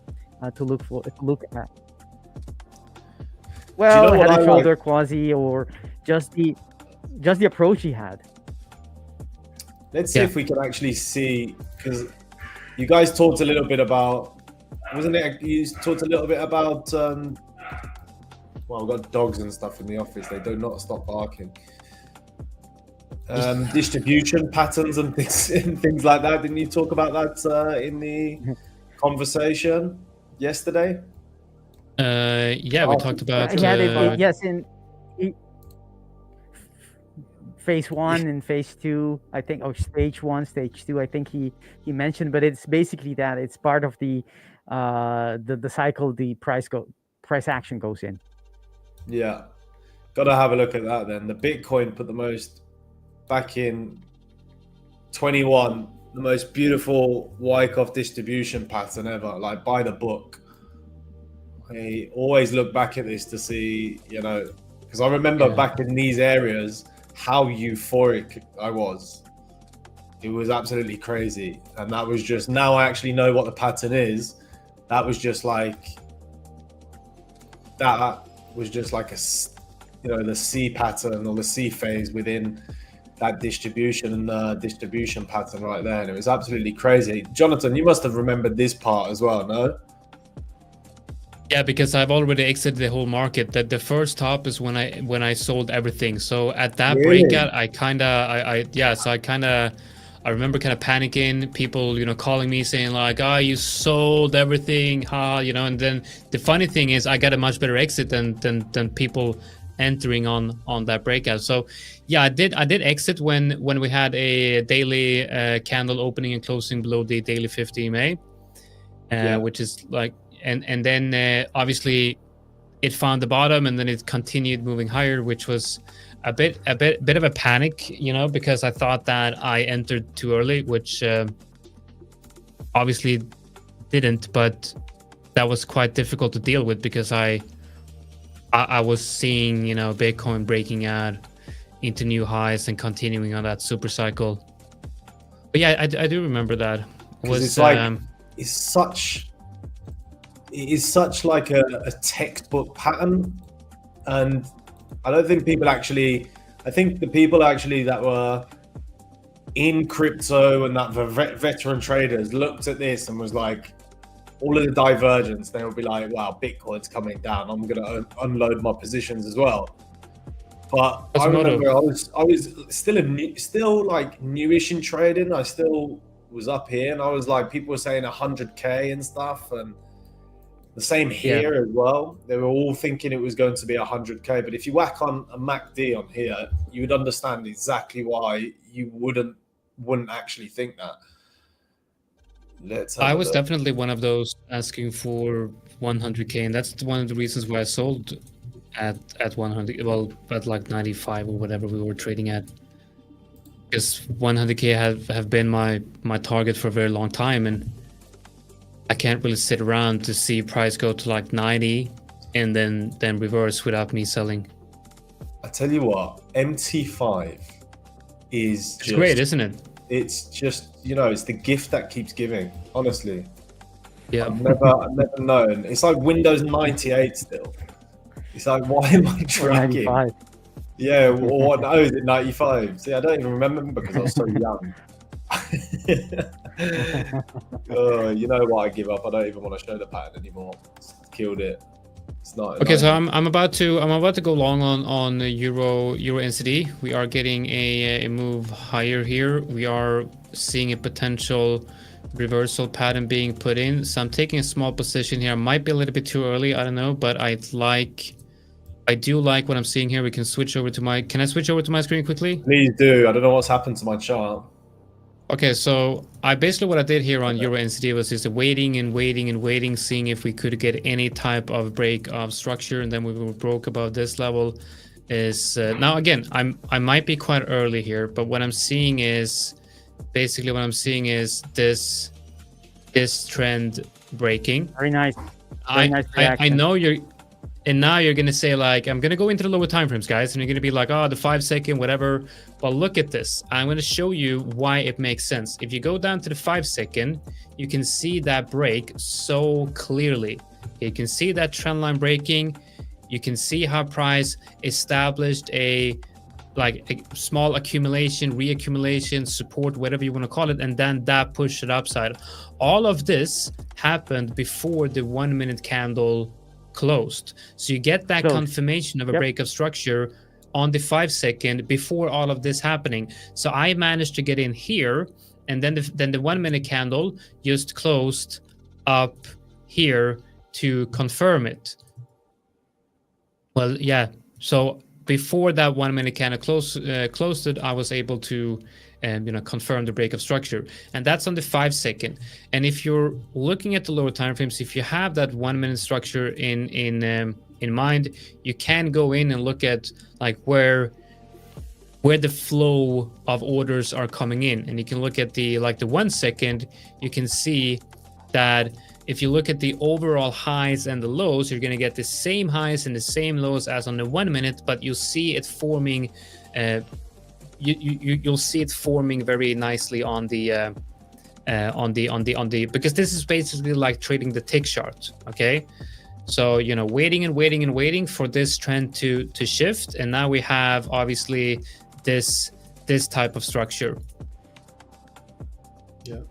to look at. Well, head and shoulder quasi, or just the approach he had. Let's see if we can actually see, because you guys talked a little bit about, wasn't it? You talked a little bit about. Well, we've got dogs and stuff in the office. They do not stop barking. Distribution patterns and things like that. Didn't you talk about that in the conversation yesterday? Yeah, we talked about. Yes, in phase 1 and phase 2, I think, or stage 1, stage 2. I think he mentioned, but it's basically that it's part of the cycle. The price action goes in. Yeah, gotta have a look at that then. The Bitcoin put the most. Back in 21, the most beautiful Wyckoff distribution pattern ever, like by the book. I always look back at this to see, because I remember back in these areas how euphoric I was. It was absolutely crazy, and that was just, now I actually know what the pattern is. That was just like a, the C pattern or the C phase within that distribution pattern right there, and it was absolutely crazy. Jonathan, you must have remembered this part as well, no? Yeah, because I've already exited the whole market. That the first top is when I sold everything. So at that breakout, I remember kind of panicking. People, calling me saying like, "Oh, you sold everything," and then the funny thing is, I got a much better exit than people entering on that breakout. So yeah, I did exit when we had a daily candle opening and closing below the daily 50 EMA, which is like, and then obviously it found the bottom, and then it continued moving higher, which was a bit of a panic, because I thought that I entered too early, which obviously didn't, but that was quite difficult to deal with because I was seeing, Bitcoin breaking out into new highs and continuing on that super cycle. But yeah, I do remember that. It's like it is such like a textbook pattern, and I don't think people actually. I think the people actually that were in crypto and that were veteran traders looked at this and was like, all of the divergence, they would be like, wow, Bitcoin's coming down. I'm going to unload my positions as well. But I remember I was still like newish in trading. I still was up here, and I was like, people were saying 100K and stuff, and the same here as well. They were all thinking it was going to be 100K. But if you whack on a MACD on here, you would understand exactly why you wouldn't actually think that. I was definitely one of those asking for 100K, and that's one of the reasons why I sold at 100. Well, at like 95 or whatever we were trading at, because 100K have been my target for a very long time, and I can't really sit around to see price go to like 90 and then reverse without me selling. I tell you what, MT5 is It's great, isn't it? It's just, you know, it's the gift that keeps giving, honestly. Yeah. I've never known. It's like Windows 98 still. It's like, why am I tracking? 95. Yeah, or what? No, is it 95? See, I don't even remember because I was so young. You know what? I give up. I don't even want to show the pattern anymore. It's killed it. It's not. Okay, so I'm about to go long on EURUSD. We are getting a move higher here. We are seeing a potential reversal pattern being put in. So I'm taking a small position here. Might be a little bit too early. I don't know, but I do like what I'm seeing here. We can switch over to my. Can I switch over to my screen quickly? Please do. I don't know what's happened to my chart. Okay, so what I did here on EURNZD was just waiting and waiting and waiting, seeing if we could get any type of break of structure, and then we broke above this level. Is now again, I might be quite early here, but what I'm seeing is basically this trend breaking. Very nice. I know you're. And now you're going to say, like, I'm going to go into the lower time frames, guys. And you're going to be like, oh, the 5 second, whatever. But look at this. I'm going to show you why it makes sense. If you go down to the 5 second, you can see that break so clearly. You can see that trend line breaking. You can see how price established a small accumulation, reaccumulation, support, whatever you want to call it. And then that pushed it upside. All of this happened before the 1 minute candle closed, so you get that confirmation of a break of structure on the 5 second before all of this happening. So I managed to get in here, and then the 1 minute candle just closed up here to confirm it. Well, yeah. So before that 1 minute candle closed it, I was able to confirm the break of structure, and that's on the 5 second. And if you're looking at the lower time frames, if you have that 1 minute structure in mind, you can go in and look at like where the flow of orders are coming in, and you can look at the 1 second. You can see that if you look at the overall highs and the lows, you're going to get the same highs and the same lows as on the 1 minute, but you'll see it forming you'll see it forming very nicely on the because this is basically like trading the tick chart. Okay, so waiting and waiting and waiting for this trend to shift, and now we have obviously this type of structure. Yeah.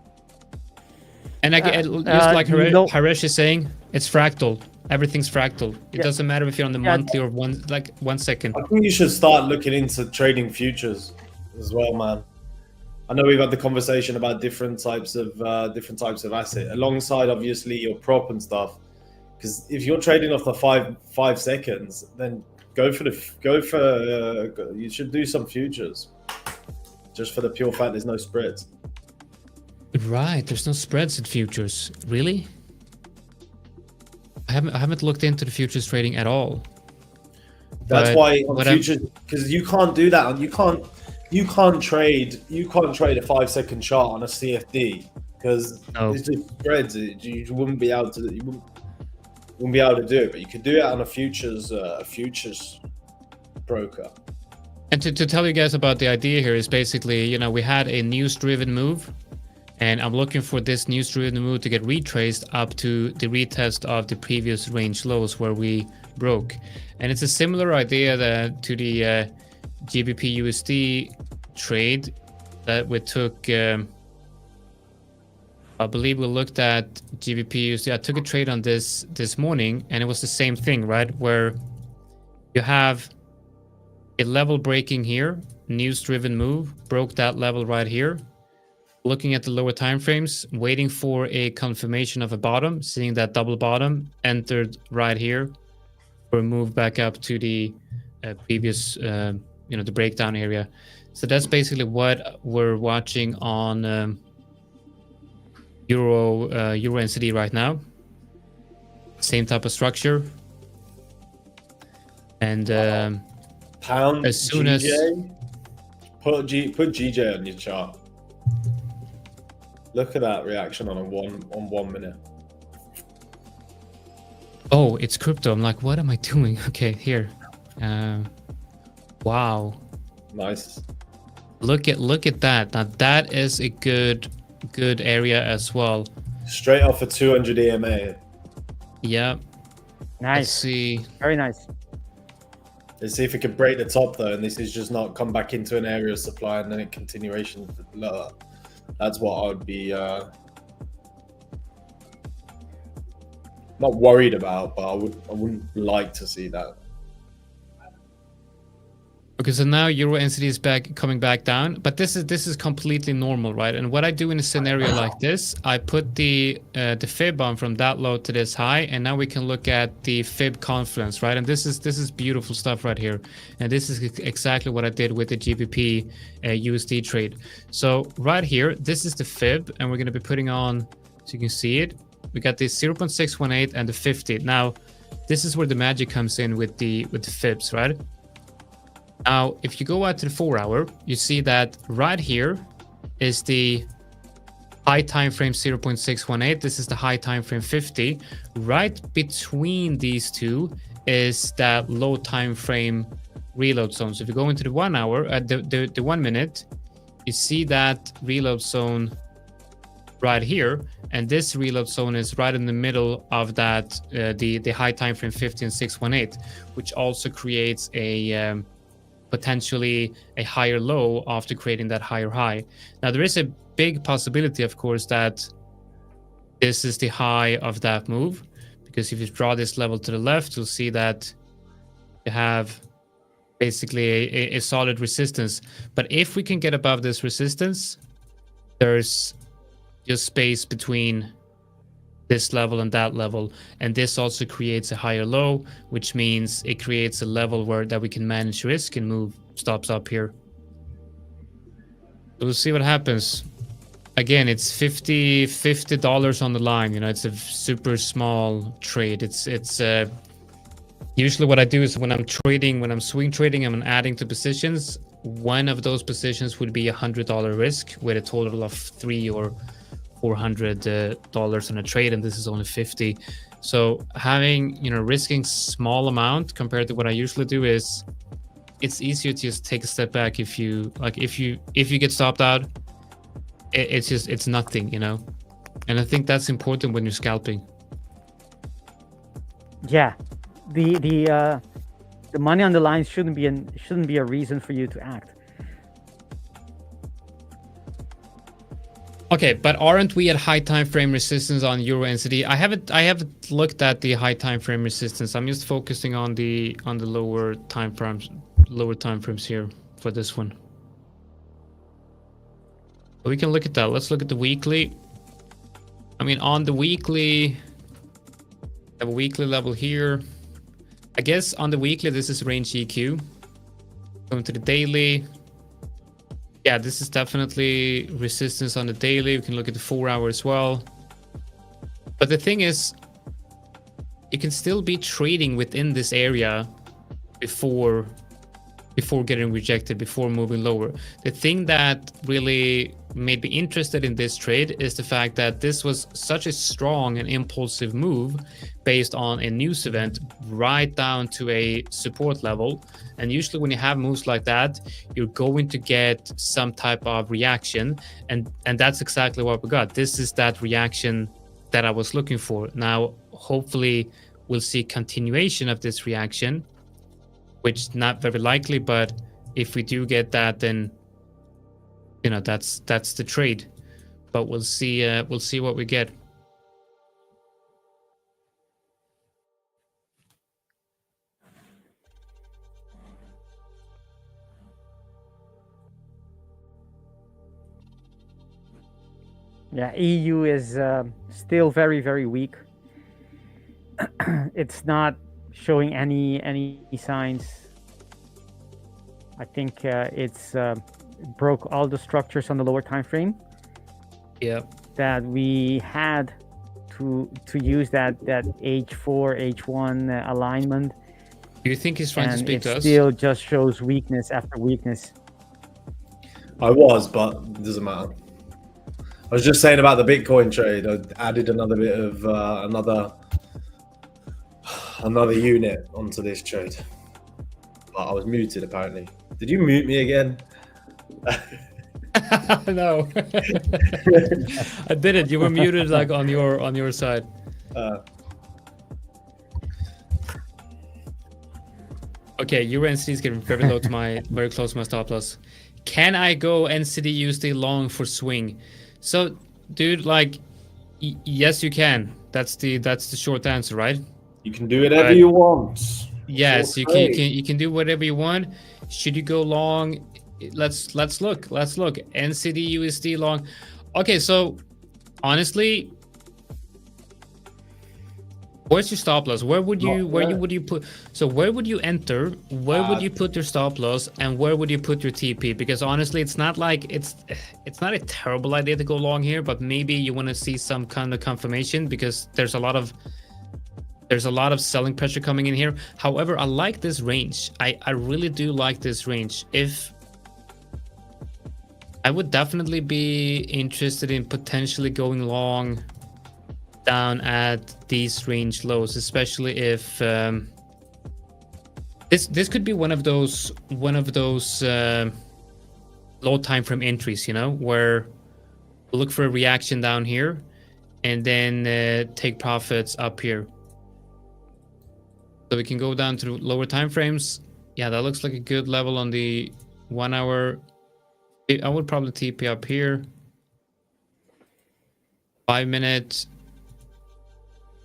And just like Haresh is saying, it's fractal. Everything's fractal. It doesn't matter if you're on the monthly or 1 second. I think you should start looking into trading futures as well, man. I know we've had the conversation about different types of asset alongside obviously your prop and stuff. Because if you're trading off the 5 seconds, then you should do some futures. Just for the pure fact there's no spreads. Right, there's no spreads in futures. Really? I haven't looked into the futures trading at all. That's why on futures, because you can't do that. You can't trade a 5 second chart on a CFD because it's just spreads. You wouldn't be able to. You wouldn't be able to do it, but you could do it on a futures broker. And to tell you guys about the idea here is basically, we had a news-driven move. And I'm looking for this news-driven move to get retraced up to the retest of the previous range lows where we broke. And it's a similar idea to the GBPUSD trade that we took. I believe we looked at GBPUSD. I took a trade on this morning, and it was the same thing, right? Where you have a level breaking here, news-driven move, broke that level right here. Looking at the lower time frames, waiting for a confirmation of a bottom, seeing that double bottom, entered right here, or moved back up to the previous, the breakdown area. So that's basically what we're watching on EURNZD right now. Same type of structure, and pound as soon GJ, as put GJ on your chart. Look at that reaction on 1 minute. Oh, it's crypto. I'm like, what am I doing? Okay, here. Wow. Nice. Look at that. Now that is a good area as well. Straight off a 200 EMA. Yeah. Nice. Let's see. Very nice. Let's see if it can break the top though, and this is just not come back into an area of supply and then a continuation lower. That's what I would be not worried about, but I wouldn't like to see that. Okay, so now EURUSD is coming back down, but this is completely normal, right? And what I do in a scenario like this, I put the fib on from that low to this high, and now we can look at the fib confluence, right? And this is beautiful stuff right here, and this is exactly what I did with the GBP USD trade. So right here, this is the fib, and we're going to be putting on, so you can see it. We got the 0.618 and the 50. Now, this is where the magic comes in with the fibs, right? Now, if you go out to the 4 hour, you see that right here is the high time frame 0.618. This is the high time frame 50. Right between these two is that low time frame reload zone. So if you go into the 1 hour, the 1 minute, you see that reload zone right here, and this reload zone is right in the middle of that the high time frame 50 and 618, which also creates a potentially a higher low after creating that higher high. Now there is a big possibility, of course, that this is the high of that move, because if you draw this level to the left, you'll see that you have basically a solid resistance. But if we can get above this resistance, there's just space between this level and that level, and this also creates a higher low, which means it creates a level where that we can manage risk and move stops up here. So we'll see what happens. Again, it's $50 on the line. You know, it's a super small trade. It's usually what I do is when I'm trading, when I'm swing trading, I'm adding to positions. One of those positions would be $100 risk with a total of $300 or $400 on a trade, and this is only 50. So having, you know, risking small amount compared to what I usually do is, it's easier to just take a step back. If you get stopped out, it's nothing, you know. And I think that's important when you're scalping. Yeah, the money on the line shouldn't be a reason for you to act. Okay, but aren't we at high time frame resistance on EURNZD? I haven't looked at the high time frame resistance. I'm just focusing on the lower time frames here for this one. But we can look at that. Let's look at the weekly. I mean, on the weekly, have a weekly level here. I guess on the weekly, this is range EQ. Going to the daily. Yeah, this is definitely resistance on the daily. We can look at the 4 hour as well. But the thing is, you can still be trading within this area before getting rejected, before moving lower. The thing that really made me interested in this trade is the fact that this was such a strong and impulsive move based on a news event right down to a support level. And usually when you have moves like that, you're going to get some type of reaction, and that's exactly what we got. This is that reaction that I was looking for. Now hopefully we'll see continuation of this reaction, which not very likely, but if we do get that, then you know, that's the trade. But we'll see what we get. Yeah, EU is still very, very weak. It's not showing any signs. I think it's broke all the structures on the lower time frame. Yeah. That we had to use that H4 H1 alignment. Do you think he's trying to speak to us? It still just shows weakness after weakness. I was, but it doesn't matter. I was just saying about the Bitcoin trade. I added another bit of another unit onto this trade. But I was muted apparently. Did you mute me again? No. I didn't. You were muted like on your side. Okay, EURNZD is getting very low to very close to my stop loss. Can I go NCD USD long for swing? So, dude, like, yes, you can. That's the short answer, right? You can do whatever you want. Yes, you can do whatever you want. Should you go long? Let's look. NCD USD long. Okay, so honestly, where's your stop loss? Where would you put? So where would you enter? Where would you put your stop loss, and where would you put your TP? Because honestly, it's not like it's not a terrible idea to go long here, but maybe you want to see some kind of confirmation because there's a lot of selling pressure coming in here. However, I like this range. I really do like this range. If I would definitely be interested in potentially going long down at these range lows, especially if this could be one of those low time frame entries, you know, where we'll look for a reaction down here and then take profits up here. So we can go down to lower time frames. Yeah, that looks like a good level on the 1 hour. I would probably TP up here. 5 minute.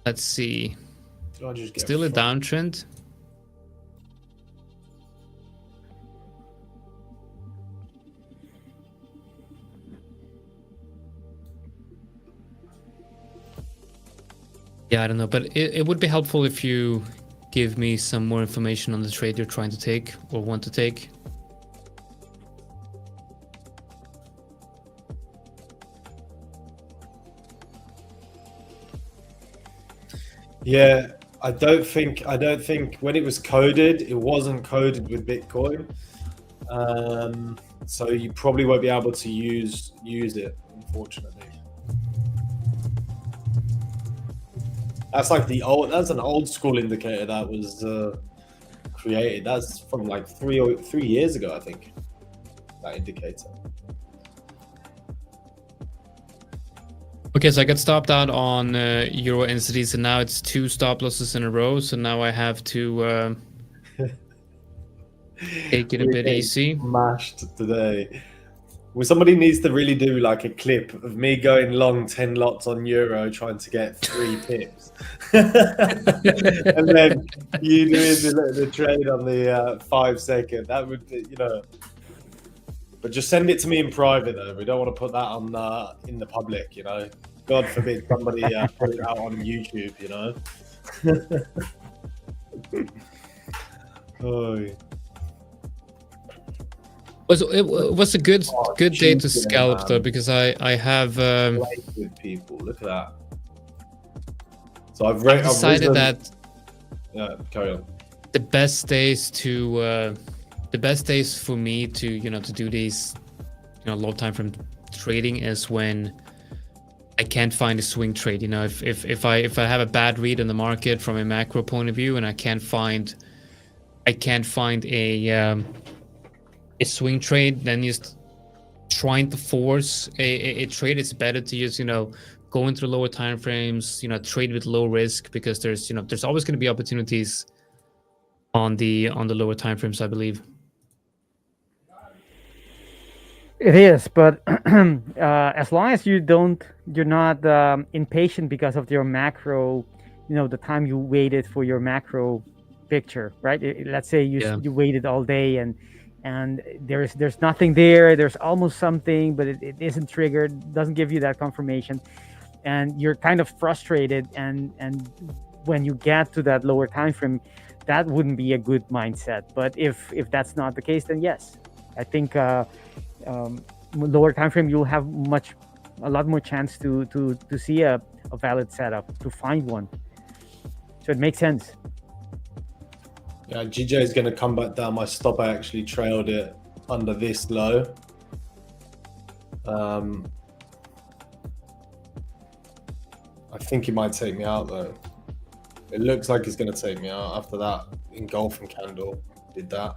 Let's see. Still a downtrend. Yeah, I don't know, but it would be helpful if you give me some more information on the trade you're trying to take or want to take. Yeah, I don't think when it was coded, it wasn't coded with Bitcoin. So you probably won't be able to use it, unfortunately. That's like that's an old school indicator that was created. That's from like 3 years ago, I think. That indicator. Okay, so I got stopped out on EURUSD, so now it's 2 stop losses in a row. So now I have to take it a bit easy. Smashed today. Well, somebody needs to really do like a clip of me going long 10 lots on Euro, trying to get 3 pips, and then you doing the trade on the 5 second. That would be, you know. But just send it to me in private, though. We don't want to put that on in the public, you know. God forbid somebody put it out on YouTube, you know. Oh. It was a good day to scalp, though, because I have good people. Look at that. So I've decided that carry on. The best days for me to to do these low time frame trading is when I can't find a swing trade. You know, if I have a bad read in the market from a macro point of view and I can't find a swing trade, then just trying to force a trade, it's better to just go into lower time frames, trade with low risk, because there's always going to be opportunities on the lower time frames, I believe. It is, but as long as you're not impatient because of your macro, the time you waited for your macro picture, right? Let's say you waited all day and there's nothing there. There's almost something, but it isn't triggered. Doesn't give you that confirmation, and you're kind of frustrated. And when you get to that lower time frame, that wouldn't be a good mindset. But if that's not the case, then yes, I think lower time frame you'll have a lot more chance to see a valid setup, to find one. So it makes sense. Yeah, GJ is going to come back down. My stop, I actually trailed it under this low. I think he might take me out though. It looks like it's going to take me out after that engulfing candle did that.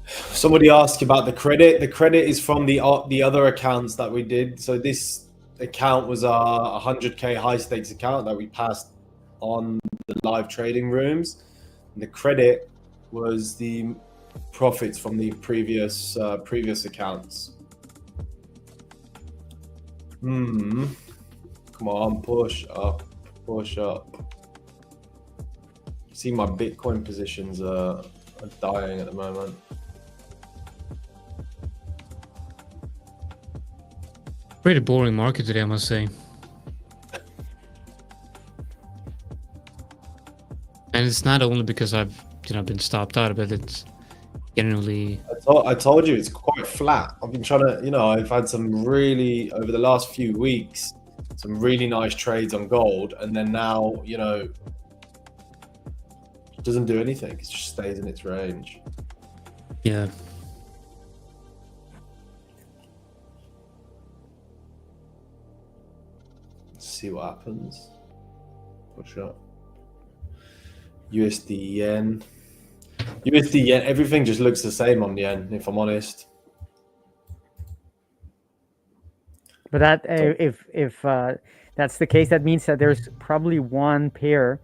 Somebody asked about the credit. The credit is from the other accounts that we did. So this account was our 100K high stakes account that we passed on the live trading rooms. And the credit was the profits from the previous accounts. Come on, push up, push up. See, my Bitcoin positions are dying at the moment. Pretty boring market today, I must say. And it's not only because I've been stopped out of it. It's generally. I told you it's quite flat. I've been trying to, I've had some really over the last few weeks, some really nice trades on gold, and then now, it doesn't do anything. It just stays in its range. Yeah. See what happens. Push up. USD yen. USD yen. Everything just looks the same on yen, if I'm honest. But that if that's the case, that means that there's probably one pair,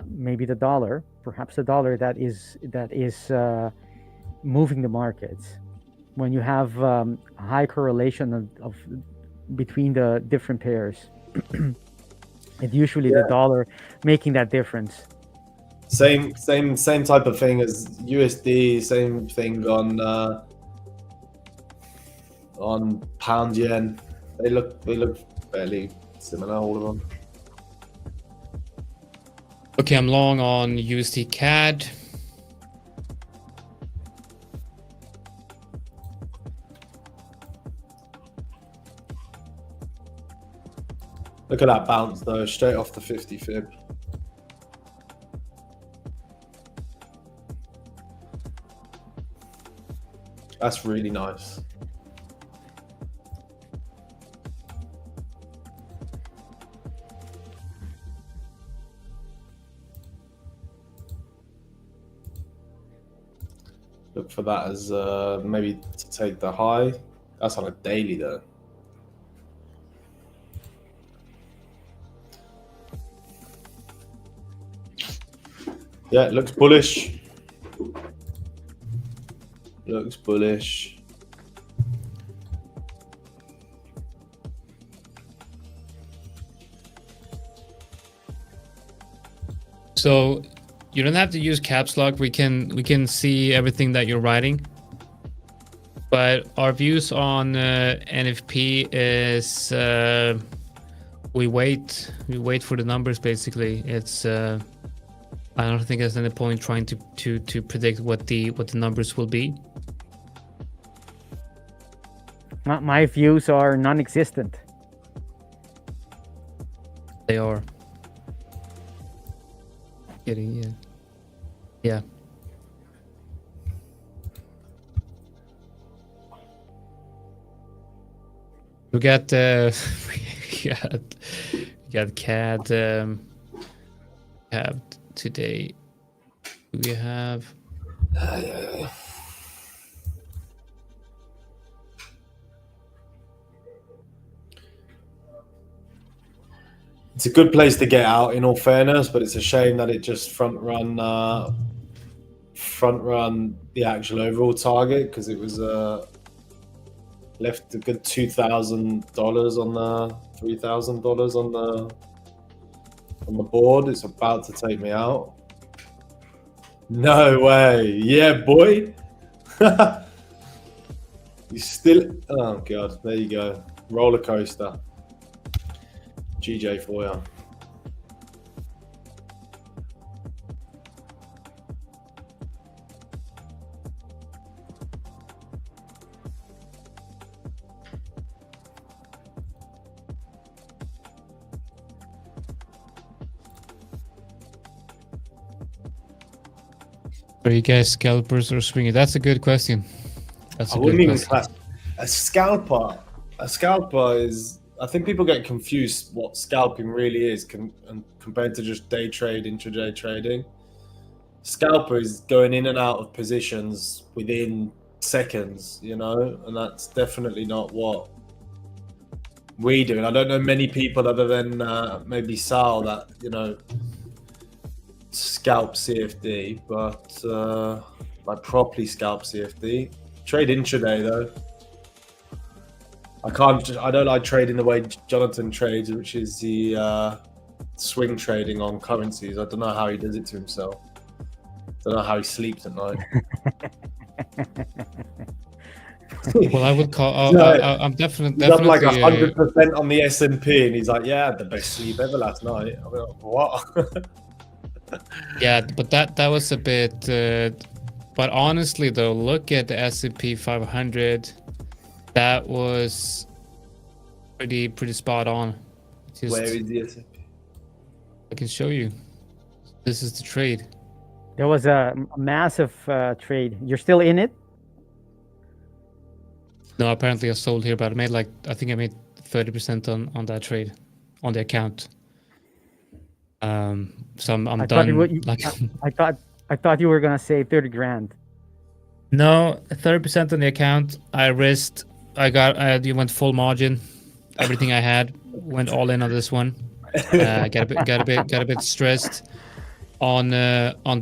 maybe the dollar, perhaps the dollar that is moving the markets. When you have a high correlation of between the different pairs. It's usually the dollar making that difference. Same type of thing as USD. Same thing on pound yen. They look fairly similar, all of them. Okay, I'm long on USD CAD. Look at that bounce though, straight off the 50 fib. That's really nice. Look for that as maybe to take the high. That's on a daily though. Yeah, it looks bullish. Looks bullish. So you don't have to use caps lock. We can see everything that you're writing. But our views on NFP is we wait for the numbers. Basically, it's I don't think there's any point trying to predict what the numbers will be. My views are non-existent. They are. Getting yeah. We got we got CAD have today. We have it's a good place to get out in all fairness, but it's a shame that it just front run the actual overall target, because it was left a good $2,000 on the $3,000 on the board. It's about to take me out. No way. Yeah, boy. You still, oh god, there you go. Roller coaster. GJ for you. Are you guys scalpers or swingers? That's a good question. That's a I good wouldn't even question. class a scalper. A scalper is I think people get confused what scalping really is compared to just day trade, intraday trading. Scalper is going in and out of positions within seconds, you know, and that's definitely not what we do. And I don't know many people other than maybe Sal that, you know, scalp CFD, but like properly scalp CFD. Trade intraday though. I don't like trading the way Jonatan trades, which is the swing trading on currencies. I don't know how he does it to himself. I don't know how he sleeps at night. Well, I would call. I'm definitely. He's up like 100% on the S&P, and he's like, "Yeah, I had the best sleep ever last night." I mean, what? Yeah, but that was a bit. But honestly, though, look at the S&P 500. That was pretty spot on. Where is the S&P? I can show you. This is the trade. There was a massive trade. You're still in it? No, apparently I sold here, but I think I made 30% on that trade, on the account. So I'm done. I thought you were gonna say 30 grand. No, 30% on the account. I went full margin. Everything I had went all in on this one. Got a bit stressed on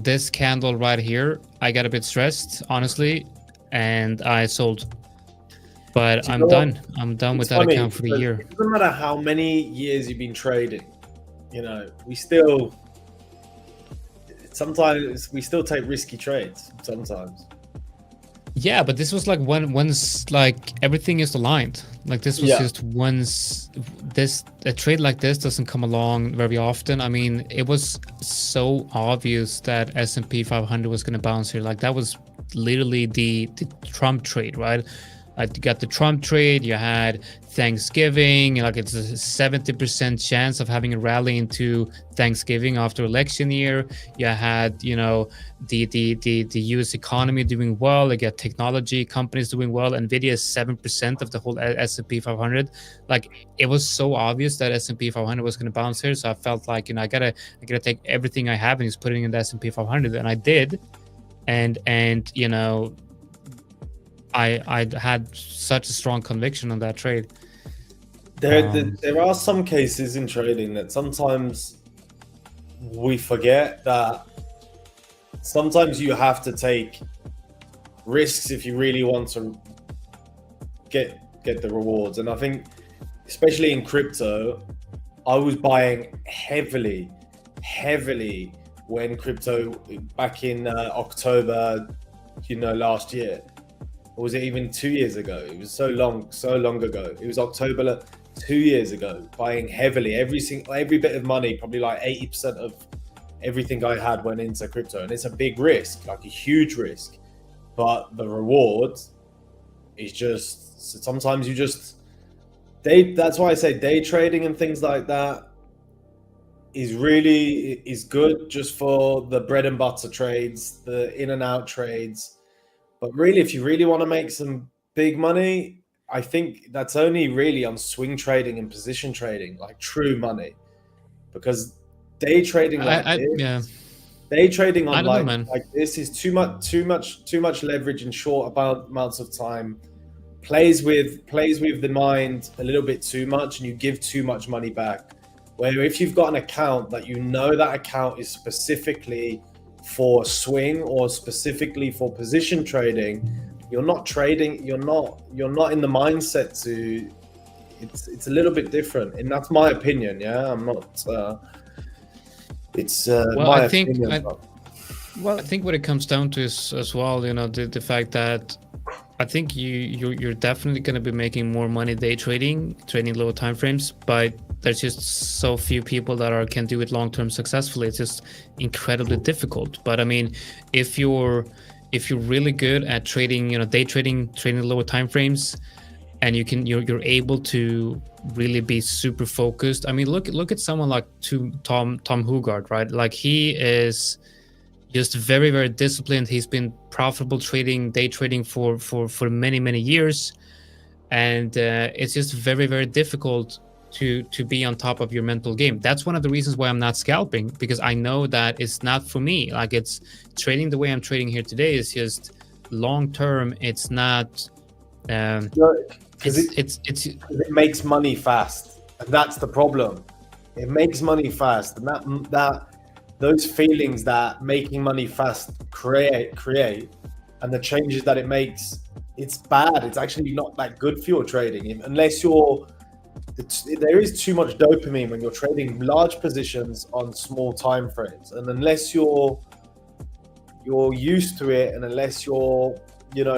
this candle right here. I got a bit stressed, honestly, and I sold. But I'm done. I'm done with that account for the year. It doesn't matter how many years you've been trading. You know, we still take risky trades sometimes. Yeah, but this was like once like everything is aligned. Like this was just once a trade like this doesn't come along very often. I mean, it was so obvious that S&P 500 was going to bounce here. Like that was literally the Trump trade, right? You got the Trump trade, you had Thanksgiving, like it's a 70% chance of having a rally into Thanksgiving after election year. You had, you know, the US economy doing well. You got technology companies doing well. Nvidia is 7% of the whole S&P 500. Like it was so obvious that S&P 500 was going to bounce here. So I felt like, you know, I gotta take everything I have and just put it in the S&P 500, and I did. And you know, I had such a strong conviction on that trade. There are some cases in trading that sometimes we forget that sometimes you have to take risks if you really want to get the rewards. And I think especially in crypto, I was buying heavily when crypto back in October, you know, last year. Or was it even 2 years ago? It was so long ago. It was October 2 years ago, buying heavily. Every bit of money, probably like 80% of everything I had went into crypto. And it's a big risk, like a huge risk. But the reward is just, so sometimes you just, that's why I say day trading and things like that is good just for the bread and butter trades, the in and out trades. But really, if you really want to make some big money, I think that's only really on swing trading and position trading, like true money. Because day trading day trading on like this is too much leverage in short amounts of time. Plays with the mind a little bit too much, and you give too much money back. Where if you've got an account that you know that account is specifically for swing or specifically for position trading, you're not trading, you're not in the mindset to, it's a little bit different, and that's my opinion. I'm not my opinion. I think what it comes down to is as well, you know, the fact that I think you're definitely going to be making more money day trading lower time frames, but there's just so few people that can do it long term successfully. It's just incredibly difficult. But I mean, if you're really good at trading, you know, day trading lower time frames, and you're able to really be super focused. I mean, look at someone like Tom Hugard, right? Like he is just very, very disciplined. He's been profitable day trading for many years, and it's just very, very difficult to be on top of your mental game. That's one of the reasons why I'm not scalping, because I know that it's not for me. Like, it's trading the way I'm trading here today is just long term. It's not it makes money fast, and that's the problem. It makes money fast, and that those feelings that making money fast create and the changes that it makes, it's bad. It's actually not that good for your trading unless there is too much dopamine when you're trading large positions on small time frames, and unless you're used to it, and unless you're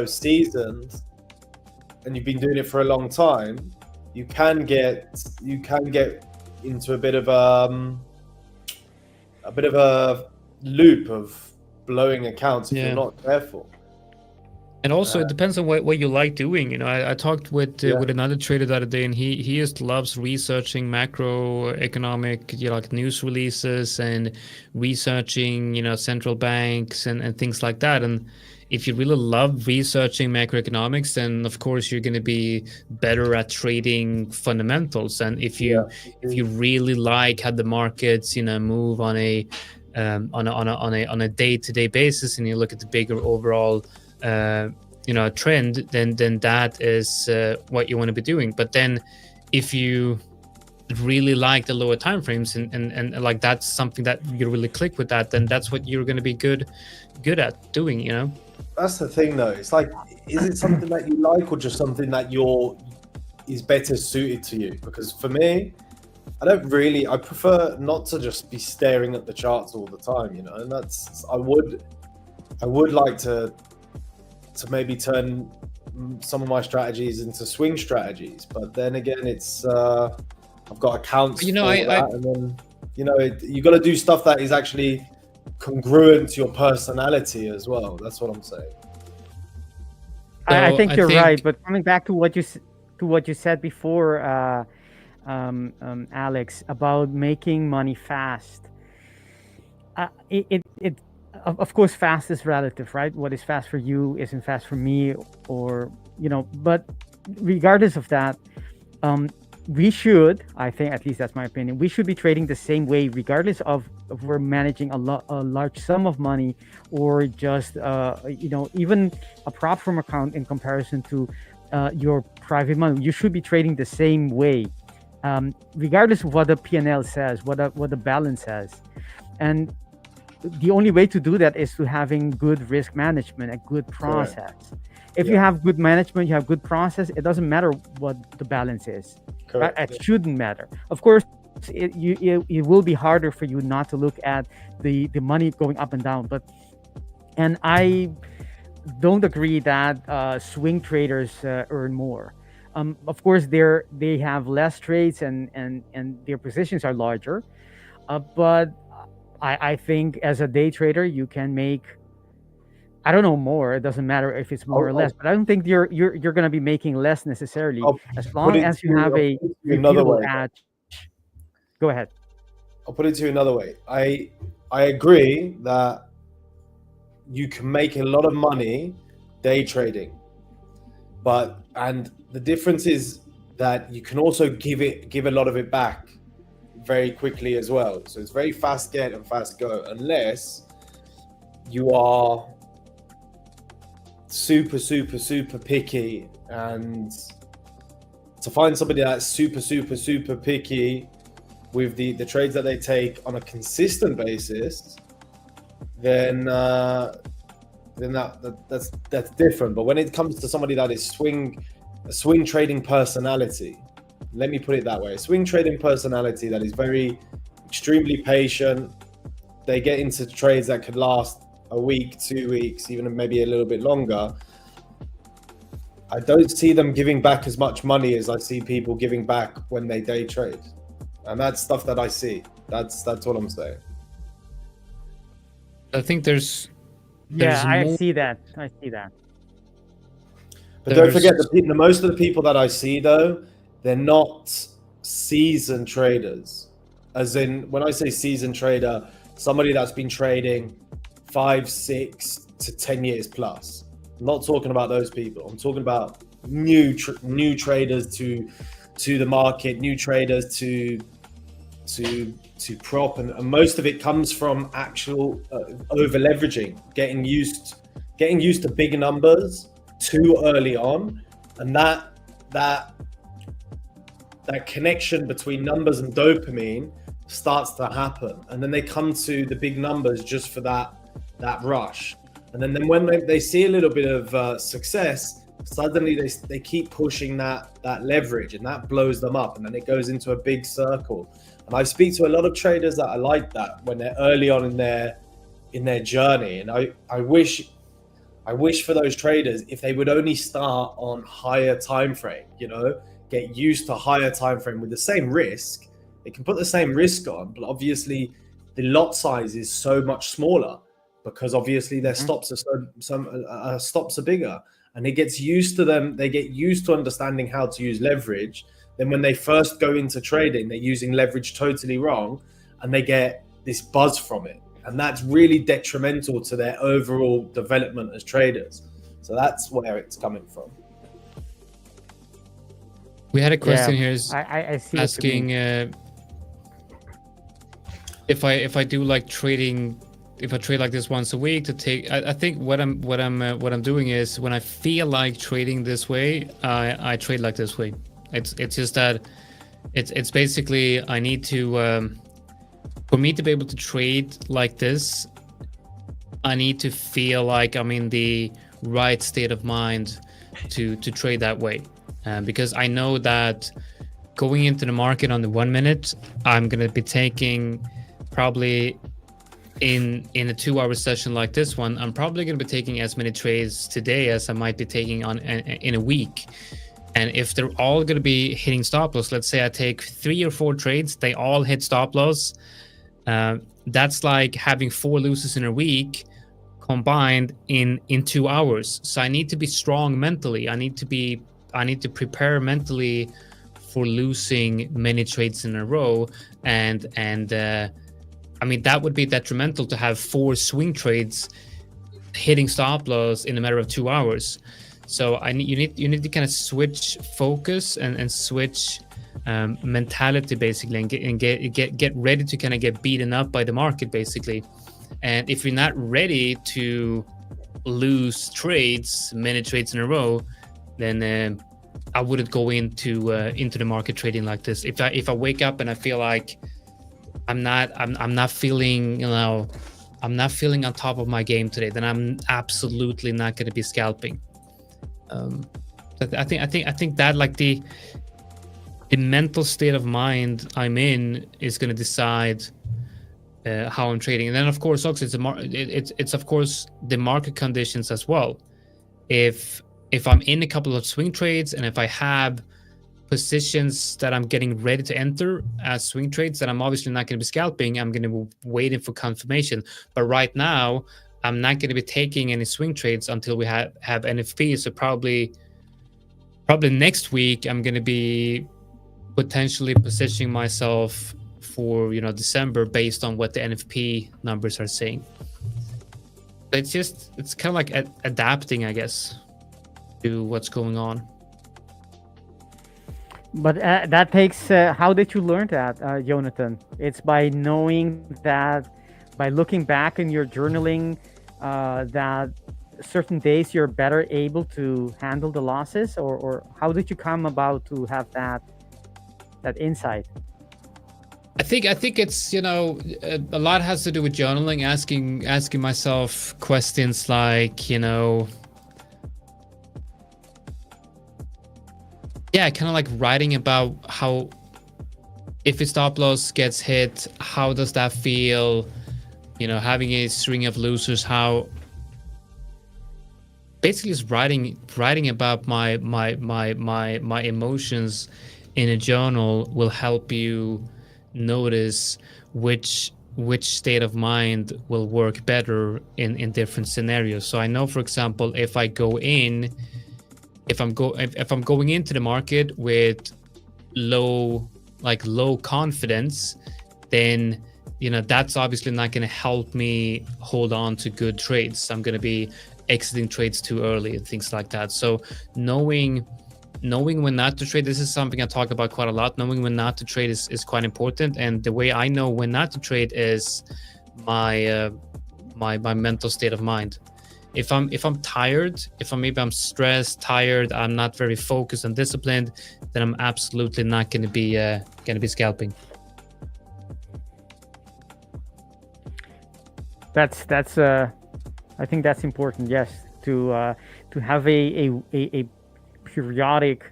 seasoned and you've been doing it for a long time, you can get into a bit of a loop of blowing accounts if you're not careful. And also, it depends on what you like doing. I talked with another trader the other day, and he just loves researching macroeconomic, like news releases, and researching, central banks and things like that. And if you really love researching macroeconomics, then of course you're going to be better at trading fundamentals. And if you really like how the markets, move on a day-to-day basis, and you look at the bigger overall trend, then that is what you want to be doing. But then if you really like the lower time frames and like that's something that you really click with, that then that's what you're going to be good at doing. That's the thing, though. It's like, is it something that you like, or just something that is better suited to you? Because for me, I prefer not to just be staring at the charts all the time, and that's, I would like to maybe turn some of my strategies into swing strategies, but then again, it's I've got accounts for that, and then you got to do stuff that is actually congruent to your personality as well. That's what I'm saying. I think you're right, but coming back to what you said before, Alex, about making money fast, of course, fast is relative, right? What is fast for you isn't fast for me, but regardless of that, we should, I think, at least that's my opinion, we should be trading the same way, regardless of if we're managing a large sum of money, or just, even a prop firm account in comparison to your private money. You should be trading the same way, regardless of what the P&L says, what the balance says. And the only way to do that is to having good risk management, a good process. Correct. If you have good management, you have good process, it doesn't matter what the balance is. Correct. Right? It shouldn't matter. Of course, it will be harder for you not to look at the money going up and down. And I don't agree that swing traders earn more. Of course, they have less trades and their positions are larger. But I think as a day trader, you can make, I don't know, more. It doesn't matter if it's more or less, but I don't think you're going to be making less necessarily, as long as you have a repeatable edge. Go ahead. I'll put it to you another way. I agree that you can make a lot of money day trading, and the difference is that you can also give a lot of it back very quickly as well. So it's very fast get and fast go, unless you are super picky. And to find somebody that's super picky with the trades that they take on a consistent basis, then that's different. But when it comes to somebody that is a swing trading personality, let me put it that way, a swing trading personality that is extremely patient, they get into trades that could last a week, 2 weeks, even maybe a little bit longer. I don't see them giving back as much money as I see people giving back when they day trade. And that's stuff that I see. That's what I'm saying. I think there's I see that. But don't forget, most of the people that I see, though, they're not seasoned traders. As in, when I say seasoned trader, somebody that's been trading 5, 6 to 10 years plus. I'm not talking about those people. I'm talking about new traders to to the market, new traders to prop, and most of it comes from actual over leveraging, getting used to big numbers too early on, and that connection between numbers and dopamine starts to happen, and then they come to the big numbers just for that rush, and then when they see a little bit of success, suddenly they keep pushing that leverage, and that blows them up, and then it goes into a big circle. And I speak to a lot of traders that are like that when they're early on in their journey, and I wish for those traders, if they would only start on higher time frame, get used to higher time frame with the same risk. They can put the same risk on, but obviously the lot size is so much smaller because obviously their stops are stops are bigger, and it gets used to them. They get used to understanding how to use leverage. Then when they first go into trading, they're using leverage totally wrong, and they get this buzz from it. And that's really detrimental to their overall development as traders. So that's where it's coming from. We had a question here I see asking if I do like trading, if I trade like this once a week to take. I think what I'm doing is when I feel like trading this way, I trade like this way. It's just that it's basically I need to for me to be able to trade like this, I need to feel like I'm in the right state of mind to trade that way. Because I know that going into the market on the 1 minute, I'm going to be taking probably in a 2-hour session like this one, I'm probably going to be taking as many trades today as I might be taking in a week. And if they're all going to be hitting stop loss, let's say I take 3 or 4 trades, they all hit stop loss. That's like having 4 losses in a week combined in 2 hours. So I need to be strong mentally. I need to prepare mentally for losing many trades in a row, and I mean that would be detrimental to have 4 swing trades hitting stop loss in a matter of 2 hours. So you need to kind of switch focus and switch mentality basically, and get ready to kind of get beaten up by the market basically. And if you're not ready to lose trades, many trades in a row, then I wouldn't go into the market trading like this. If I wake up and I feel like I'm not feeling I'm not feeling on top of my game today, then I'm absolutely not going to be scalping. I think that like the mental state of mind I'm in is going to decide how I'm trading. And then of course also it's of course the market conditions as well. If I'm in a couple of swing trades, and if I have positions that I'm getting ready to enter as swing trades, then I'm obviously not going to be scalping. I'm going to be waiting for confirmation. But right now, I'm not going to be taking any swing trades until we have NFP. So probably next week, I'm going to be potentially positioning myself for December based on what the NFP numbers are saying. It's kind of like adapting, I guess, to what's going on. But that takes how did you learn that, Jonatan? It's by knowing that, by looking back in your journaling, that certain days you're better able to handle the losses, or how did you come about to have that insight? I think it's a lot has to do with journaling, asking myself questions like kind of like writing about how, if a stop loss gets hit, how does that feel? Having a string of losers, how basically is writing about my emotions in a journal will help you notice which state of mind will work better in different scenarios. So I know, for example, if I'm going into the market with low confidence, then that's obviously not going to help me hold on to good trades. I'm going to be exiting trades too early and things like that. So knowing knowing when not to trade, this is something I talk about quite a lot. Knowing when not to trade is quite important. And the way I know when not to trade is my my mental state of mind. If I'm tired, if I'm stressed, tired, I'm not very focused and disciplined, then I'm absolutely not going to be scalping. That's I think that's important. Yes, to have a periodic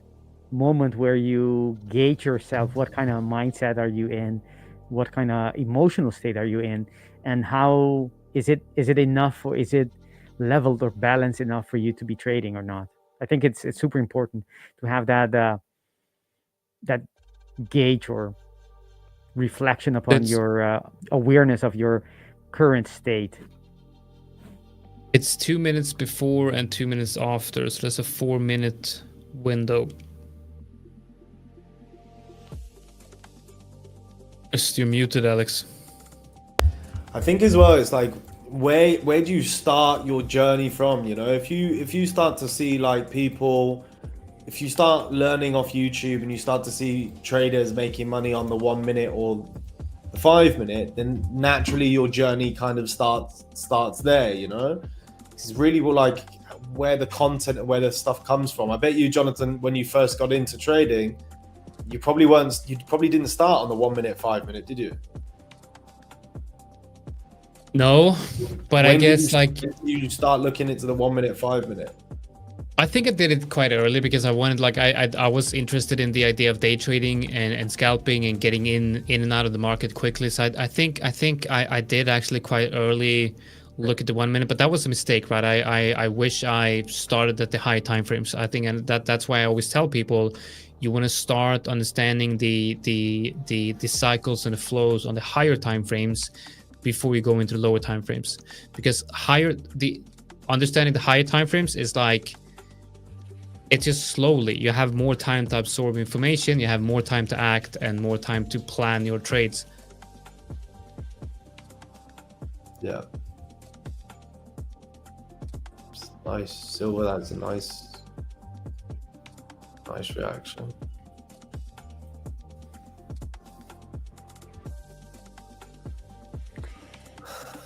moment where you gauge yourself. What kind of mindset are you in? What kind of emotional state are you in? And how is it enough, or is it leveled or balanced enough for you to be trading or not? I think it's super important to have that that gauge or reflection upon your awareness of your current state. It's 2 minutes before and 2 minutes after, so that's a 4-minute window. You're muted, Alex. I think as well, it's like where do you start your journey from? You know, if you start to see like people, if you start learning off YouTube and you start to see traders making money on the 1 minute or the 5 minute, then naturally your journey kind of starts there. You know, it's really like where the content and where the stuff comes from. I bet you, Jonatan, when you first got into trading, you probably didn't start on the 1 minute, 5 minute, did you? No, but I guess like you start looking into the 1 minute, 5 minute. I think I did it quite early because I wanted, like, I was interested in the idea of day trading and scalping and getting in and out of the market quickly. So I think I did actually quite early look at the 1 minute, but that was a mistake, right? I wish I started at the high time frames. I think, and that's why I always tell people, you want to start understanding the cycles and the flows on the higher time frames before you go into lower time frames, because understanding the higher time frames is like, it's just slowly. You have more time to absorb information, you have more time to act, and more time to plan your trades. Yeah. Nice. Silver, that's a nice reaction.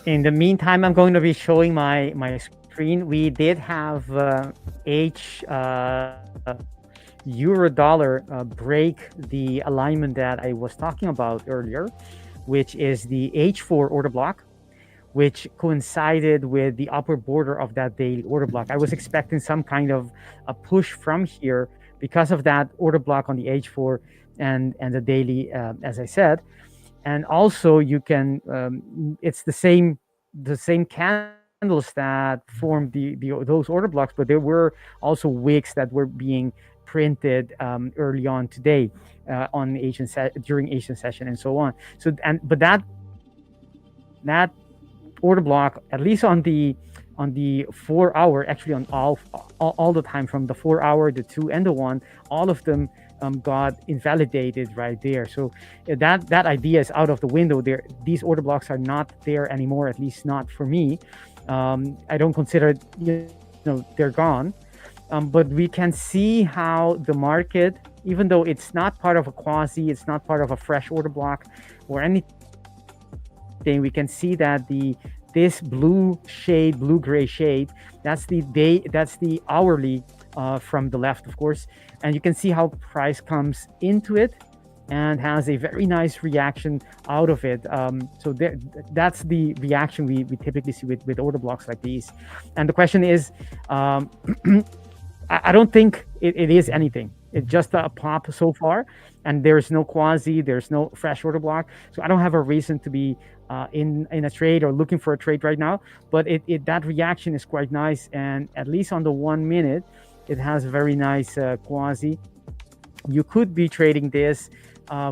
In the meantime, I'm going to be showing my screen. We did have euro dollar break the alignment that I was talking about earlier, which is the H4 order block, which coincided with the upper border of that daily order block. I was expecting some kind of a push from here because of that order block on the H4 and the daily, as I said. And also you can, it's the same candles that formed those order blocks, but there were also wicks that were being printed early on today on during Asian session and so on. So but that order block, at least on the 4 hour, actually on all the time, from the 4 hour, the 2 and the 1, all of them got invalidated right there. So that idea is out of the window. These order blocks are not there anymore, at least not for me. I don't consider they're gone. But we can see how the market, even though it's not part of a quasi, it's not part of a fresh order block or anything, we can see that this blue-gray shade, that's the hourly from the left, of course, and you can see how price comes into it and has a very nice reaction out of it. So that's the reaction we typically see with order blocks like these. And the question is, I don't think it is anything. It's just a pop so far, and there's no quasi, there's no fresh order block. So I don't have a reason to be in a trade or looking for a trade right now. But that reaction is quite nice, and at least on the 1 minute, it has a very nice quasi. You could be trading this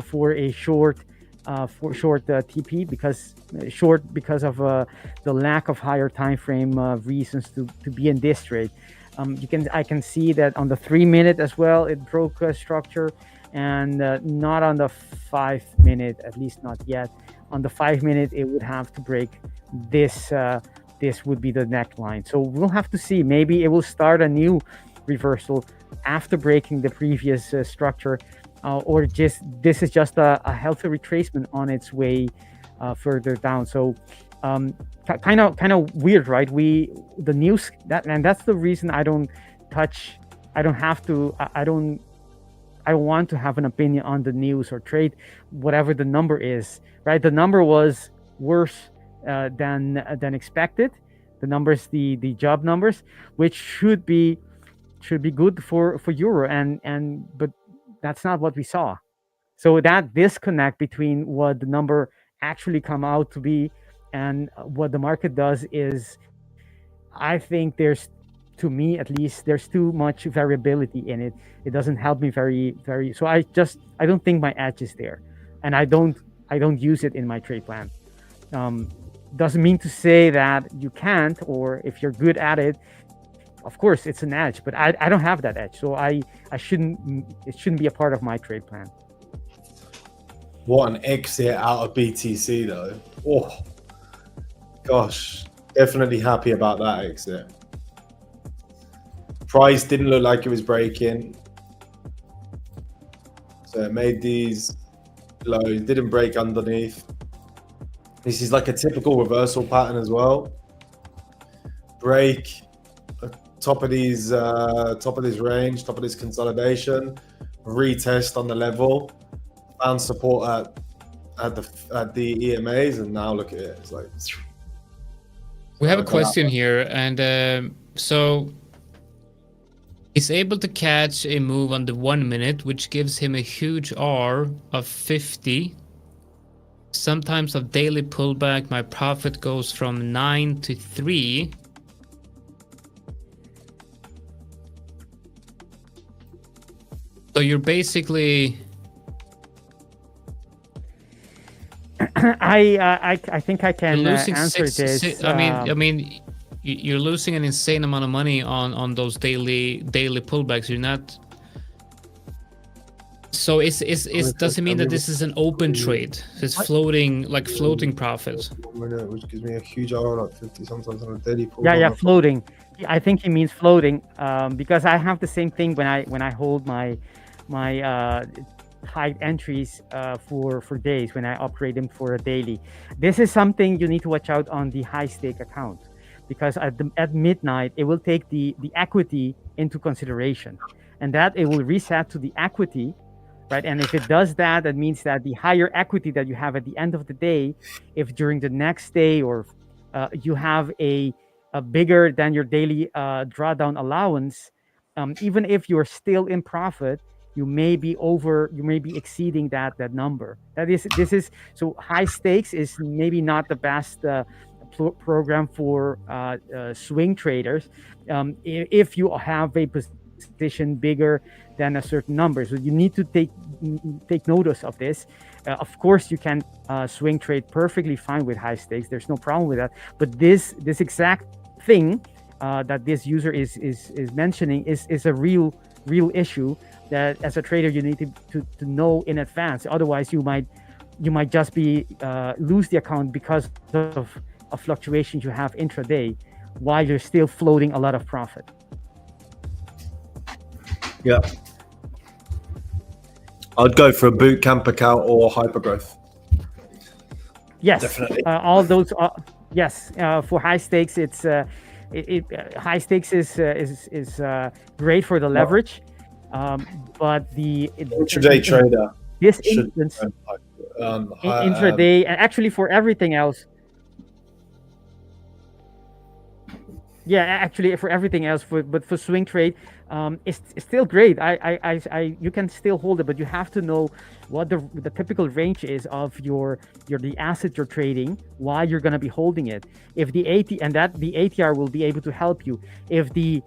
for a short TP, because of the lack of higher time frame reasons to be in this trade. I can see that on the 3 minute as well, it broke a structure, and not on the 5 minute, at least not yet. On the 5 minute, it would have to break this. This would be the neckline. So we'll have to see. Maybe it will start a new reversal after breaking the previous structure, or just this is just a healthy retracement on its way further down. So kind of weird, right? The news and that's the reason I don't want to have an opinion on the news or trade whatever the number is, right? The number was worse than expected. The numbers, the job numbers, which should be good for euro, but that's not what we saw. So that disconnect between what the number actually come out to be and what the market does is, I think to me at least, there's too much variability in it. It doesn't help me very. So I don't think my edge is there, and I don't use it in my trade plan. Doesn't mean to say that you can't, or if you're good at it, of course it's an edge, but I don't have that edge, so it shouldn't be a part of my trade plan. What an exit out of BTC though. Oh gosh, definitely happy about that exit. Price didn't look like it was breaking, so it made these lows, didn't break underneath. This is like a typical reversal pattern as well. Break top of this range, top of this consolidation, retest on the level, found support at the EMAs, and now look at it. It's like we have a question here, and so he's able to catch a move on the 1 minute, which gives him a huge R of 50. Sometimes of daily pullback, my profit goes from 9 to 3. So you're basically... I think I can answer this. I mean, you're losing an insane amount of money on those daily pullbacks. You're not. So does it mean that this is an open trade? It's floating profits. 1 minute, which gives me a huge R like 50 sometimes on a daily pull. Yeah, floating. I think he means floating, because I have the same thing when I hold my high entries for days, when I upgrade them for a daily. This is something you need to watch out on the high stake account, because at midnight it will take the equity into consideration, and that it will reset to the equity, right? And if it does that, that means that the higher equity that you have at the end of the day, if during the next day or you have a bigger than your daily drawdown allowance, even if you're still in profit, you may be exceeding that number. So high stakes is maybe not the best program for swing traders if you have a position bigger than a certain number. So you need to take notice of this. Of course, you can swing trade perfectly fine with high stakes. There's no problem with that. But this exact thing that this user is mentioning is a real issue that as a trader you need to know in advance. Otherwise, you might just be lose the account because of fluctuations you have intraday, while you're still floating a lot of profit. Yeah, I'd go for a boot camp account or hypergrowth. Yes, definitely. All those. Yes, for high stakes, it's high stakes is great for the leverage, but the intraday trader. This instance, intraday, and actually for everything else. Yeah, actually for everything else, but for swing trade, it's still great. You can still hold it, but you have to know what the typical range is of the asset you're trading while you're going to be holding it. If the the ATR will be able to help you. If the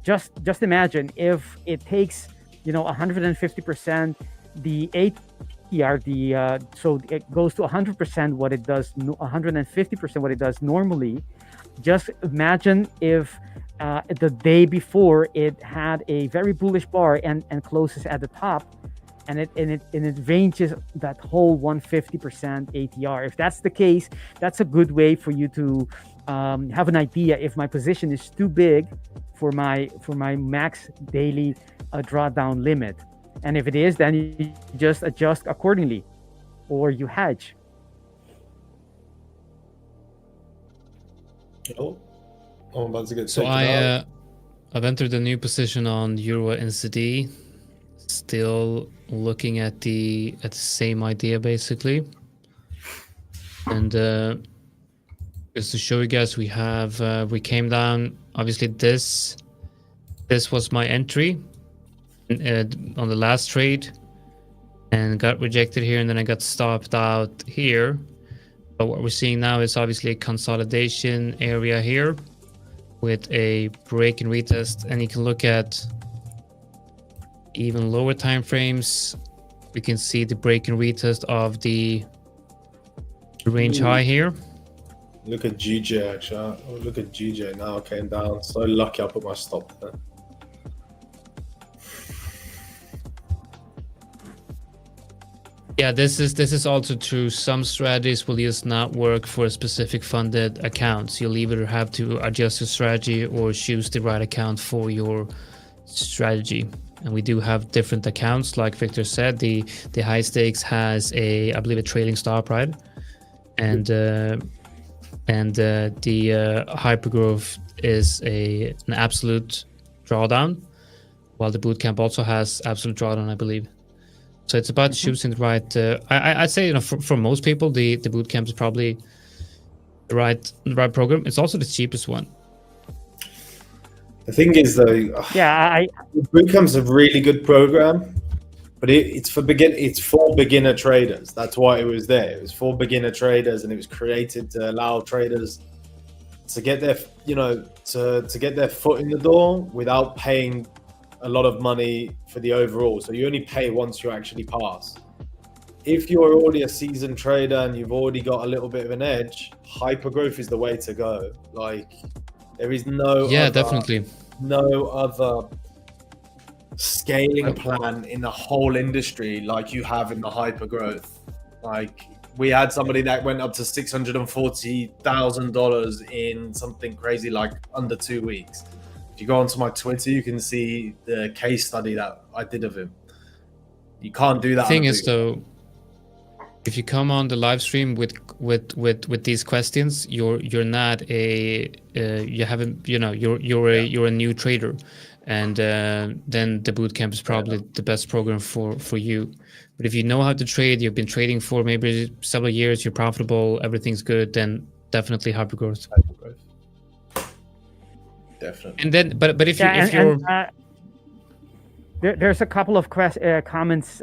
just imagine if it takes 150% the ATR, so it goes to 100% what it does, 150% what it does normally. Just imagine if the day before it had a very bullish bar and closes at the top, and it ranges that whole 150% ATR. If that's the case, that's a good way for you to have an idea if my position is too big for my max daily drawdown limit. And if it is, then you just adjust accordingly, or you hedge. Oh, I'm about to get So taken out. I've entered a new position on EURUSD. Still looking at the same idea basically. And just to show you guys, we came down. Obviously, this was my entry on the last trade, and got rejected here, and then I got stopped out here. But what we're seeing now is obviously a consolidation area here with a break and retest, and you can look at even lower time frames. We can see the break and retest of the range high here. Look at GJ actually. Oh, look at GJ now, came down. So lucky I put my stop there. Yeah, this is also true. Some strategies will just not work for specific funded accounts. You'll either have to adjust your strategy or choose the right account for your strategy. And we do have different accounts, like Victor said. The high stakes has I believe a trailing stop, right? And the hypergrowth is an absolute drawdown, while the bootcamp also has absolute drawdown, I believe. So it's about choosing the right. I'd say, for most people, the bootcamp is probably the right program. It's also the cheapest one. The thing is, though, Yeah, bootcamp's a really good program, but it's for beginner traders. That's why it was there. It was for beginner traders, and it was created to allow traders to get their, to get their foot in the door without paying a lot of money for the overall. So you only pay once you actually pass. If you're already a seasoned trader and you've already got a little bit of an edge, hypergrowth is the way to go. Like, there is definitely no other scaling plan in the whole industry like you have in the hypergrowth. Like, we had somebody that went up to $640,000 in something crazy like under 2 weeks. If you go onto my Twitter, you can see the case study that I did of him. You can't do that. The thing is, though, if you come on the live stream with these questions, you're not you're a new trader, and then the bootcamp is probably the best program for you. But if you know how to trade, you've been trading for maybe several years, you're profitable, everything's good, then definitely hypergrowth. Definitely. And then, but if you're there's a couple of comments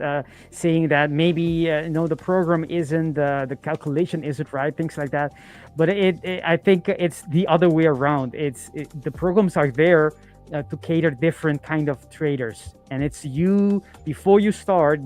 saying that maybe the program isn't the calculation isn't right, things like that. But I think it's the other way around. The programs are there to cater different kind of traders, and it's you before you start.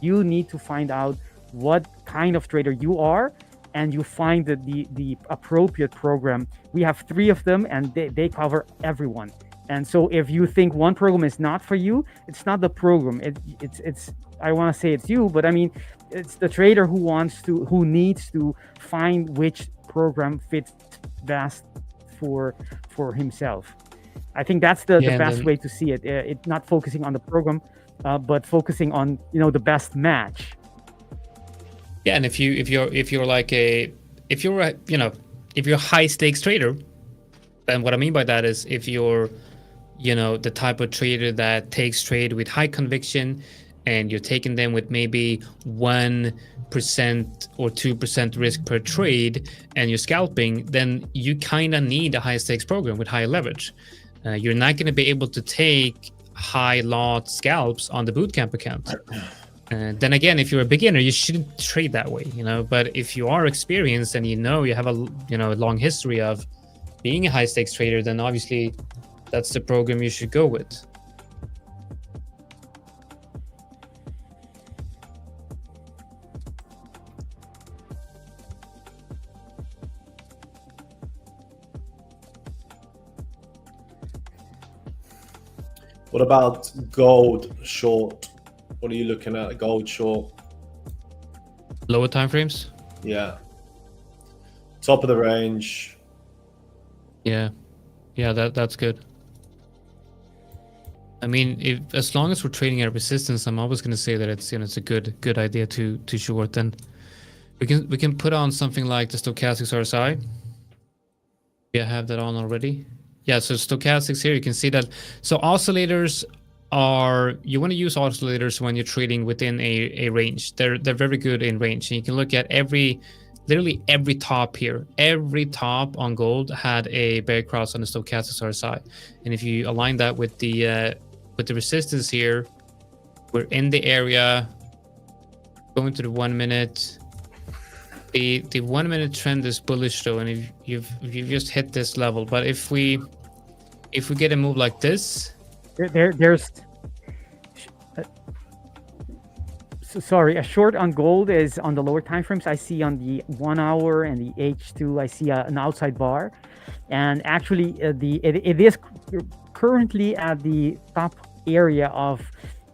You need to find out what kind of trader you are, and you find the appropriate program. We have 3 of them, and they cover everyone. And so if you think one program is not for you, it's not the program. It's I want to say it's you, but I mean, it's the trader who needs to find which program fits best for himself. I think that's the best way to see it. It's not focusing on the program, but focusing on the best match. Yeah, and if you're a high stakes trader, then what I mean by that is if you're the type of trader that takes trade with high conviction, and you're taking them with maybe 1% or 2% risk per trade, and you're scalping, then you kind of need a high stakes program with high leverage. You're not going to be able to take high lot scalps on the bootcamp account. Then again, if you're a beginner, you shouldn't trade that way, But if you are experienced and you have a long history of being a high stakes trader, then obviously that's the program you should go with. What about gold short? What are you looking at? Gold short? Lower time frames? Yeah. Top of the range. Yeah, that's good. I mean, as long as we're trading at resistance, I'm always going to say that it's it's a good idea to short. Then we can put on something like the stochastics RSI. Yeah, I have that on already. Yeah, so stochastics here, you can see that. So oscillators you want to use oscillators when you're trading within a range. They're very good in range, and you can look at literally every top here. Every top on gold had a bear cross on the stochastics RSI, and if you align that with the resistance here, we're in the area. Going to the 1 minute. The 1 minute trend is bullish though, and if you've just hit this level. But if we get a move like this, there's sorry, a short on gold is on the lower time frames. I see on the 1 hour and the H2, I see an outside bar, and actually it is currently at the top area of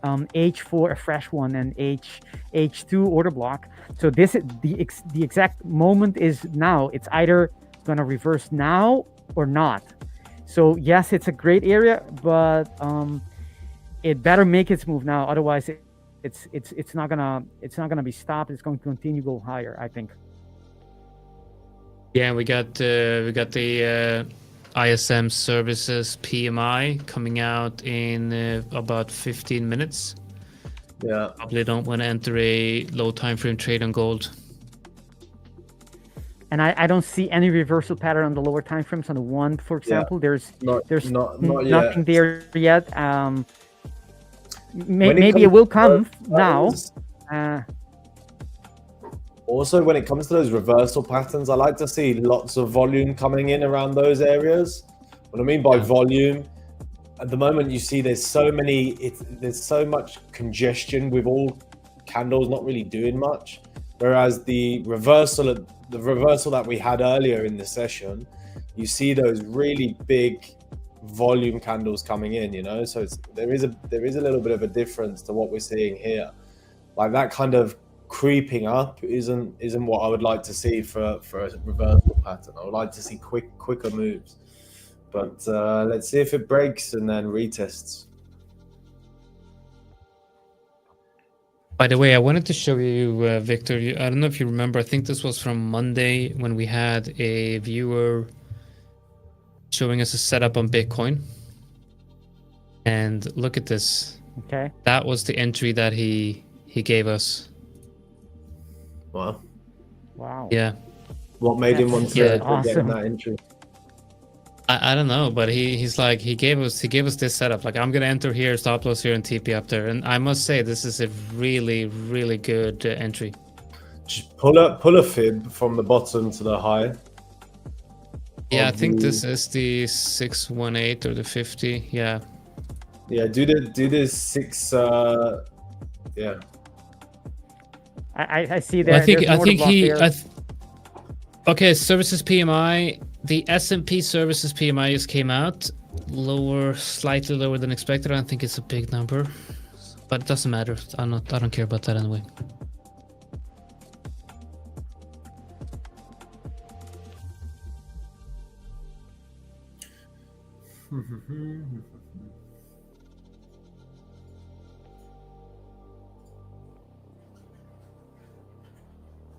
H4, a fresh one, and H2 order block. So this is the exact moment is now. It's either gonna reverse now or not. So yes, it's a great area, but it better make its move now. Otherwise, it's not gonna be stopped. It's going to continue to go higher, I think. Yeah, we got the ISM services PMI coming out in about 15 minutes. Yeah, probably don't want to enter a low time frame trade on gold. And I don't see any reversal pattern on the lower time frames. On the 1, for example, there's nothing there yet. Maybe it will come now. Also, when it comes to those reversal patterns, I like to see lots of volume coming in around those areas. What I mean by volume, at the moment you see there's so much congestion with all candles not really doing much. Whereas the reversal that we had earlier in the session, you see those really big volume candles coming in, so there is a little bit of a difference to what we're seeing here. Like that kind of creeping up isn't what I would like to see for a reversal pattern. I would like to see quicker moves, but let's see if it breaks and then retests. By the way, I wanted to show you, Victor. I don't know if you remember. I think this was from Monday when we had a viewer showing us a setup on Bitcoin. And look at this. Okay. That was the entry that he gave us. Wow. Yeah. What made him want to get that entry? I don't know, but he gave us this setup. Like, I'm gonna enter here, stop loss here, and TP up there. And I must say, this is a really, really good entry. Just pull a fib from the bottom to the high. Yeah, I think this is the 618 or the 50. Yeah. Yeah, do the 6. Yeah. I see there. I think he. Okay, services PMI. The S&P services PMI just came out, slightly lower than expected. I don't think it's a big number, but it doesn't matter. I don't care about that anyway.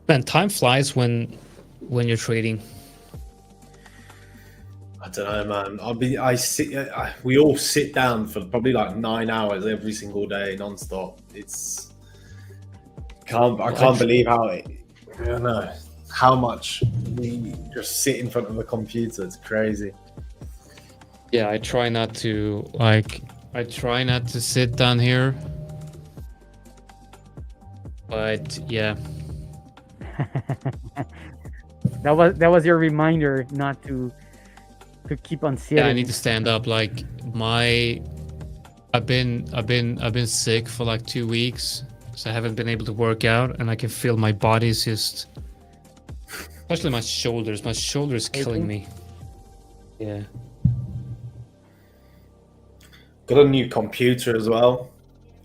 Man, time flies when you're trading. I don't know, man. We all sit down for probably like 9 hours every single day, non-stop. I can't believe how much we just sit in front of a computer. It's crazy. Yeah, I try not to sit down here. But yeah. that was your reminder not to keep on sitting. Yeah, I need to stand up. Like I've been sick for like 2 weeks, so I haven't been able to work out, and I can feel my body's just, especially my shoulders. My shoulders killing me. Yeah. Got a new computer as well,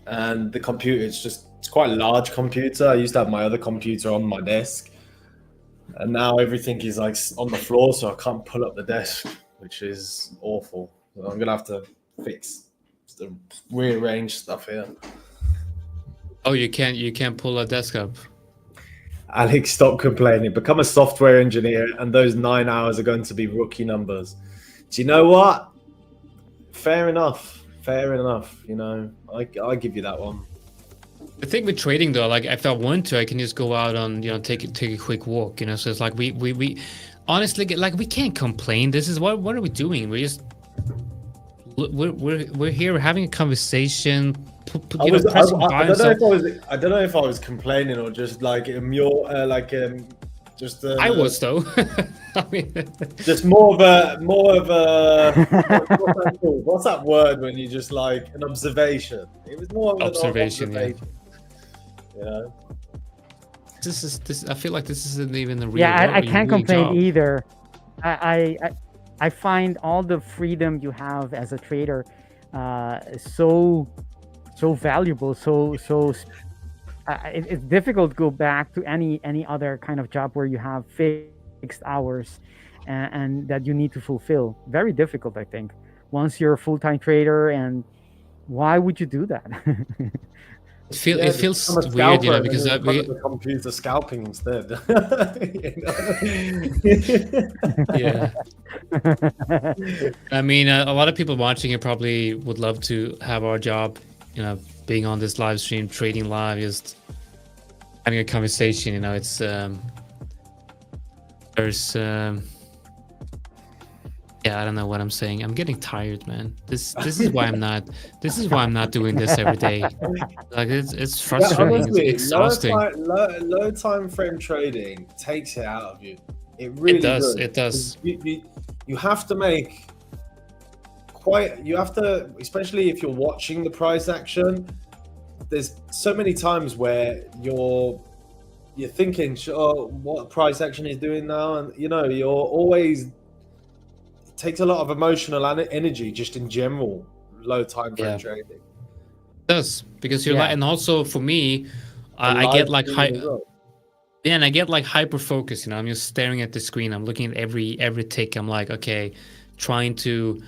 and the computer it's quite a large computer. I used to have my other computer on my desk, and now everything is like on the floor, so I can't pull up the desk, which is awful. So I'm gonna have to to rearrange stuff here. Oh, you can't pull a desk up. Alex, stop complaining. Become a software engineer, and those 9 hours are going to be rookie numbers. Do you know what? Fair enough. Fair enough. You know, I give you that one. The thing with trading though, like if I want to, I can just go out on, you know, take a quick walk, you know. So it's like we honestly, like, we can't complain. This is what are we doing? We're here having a conversation. I don't know if I was complaining or just like I was though. I mean, just more of a what's that word when you just like an observation? It was more of an observation. Yeah. You know? This I feel like this isn't even the real. Yeah, I can't complain either. I find all the freedom you have as a trader so valuable. It's difficult to go back to any other kind of job where you have fixed hours and that you need to fulfill. Very difficult, I think. Once you're a full-time trader, and why would you do that? It feels weird, you know, because we computer scalping instead. Yeah. I mean, a lot of people watching it probably would love to have our job, you know, being on this live stream, trading live, just having a conversation. You know, it's there's yeah, I don't know what I'm saying. I'm getting tired, man. This is why I'm not doing this every day. Like it's frustrating. Yeah, honestly, it's exhausting. Low time frame trading takes it out of you. It really does. It does. You have to make especially if you're watching the price action. There's so many times where you're thinking, oh, what price action is doing now, and you know you're always. Takes a lot of emotional energy just in general, low time frame trading. It does, because you're like, and also for me, I get like and I get like hyper focus, you know. I'm just staring at the screen, I'm looking at every tick. I'm like, okay, trying to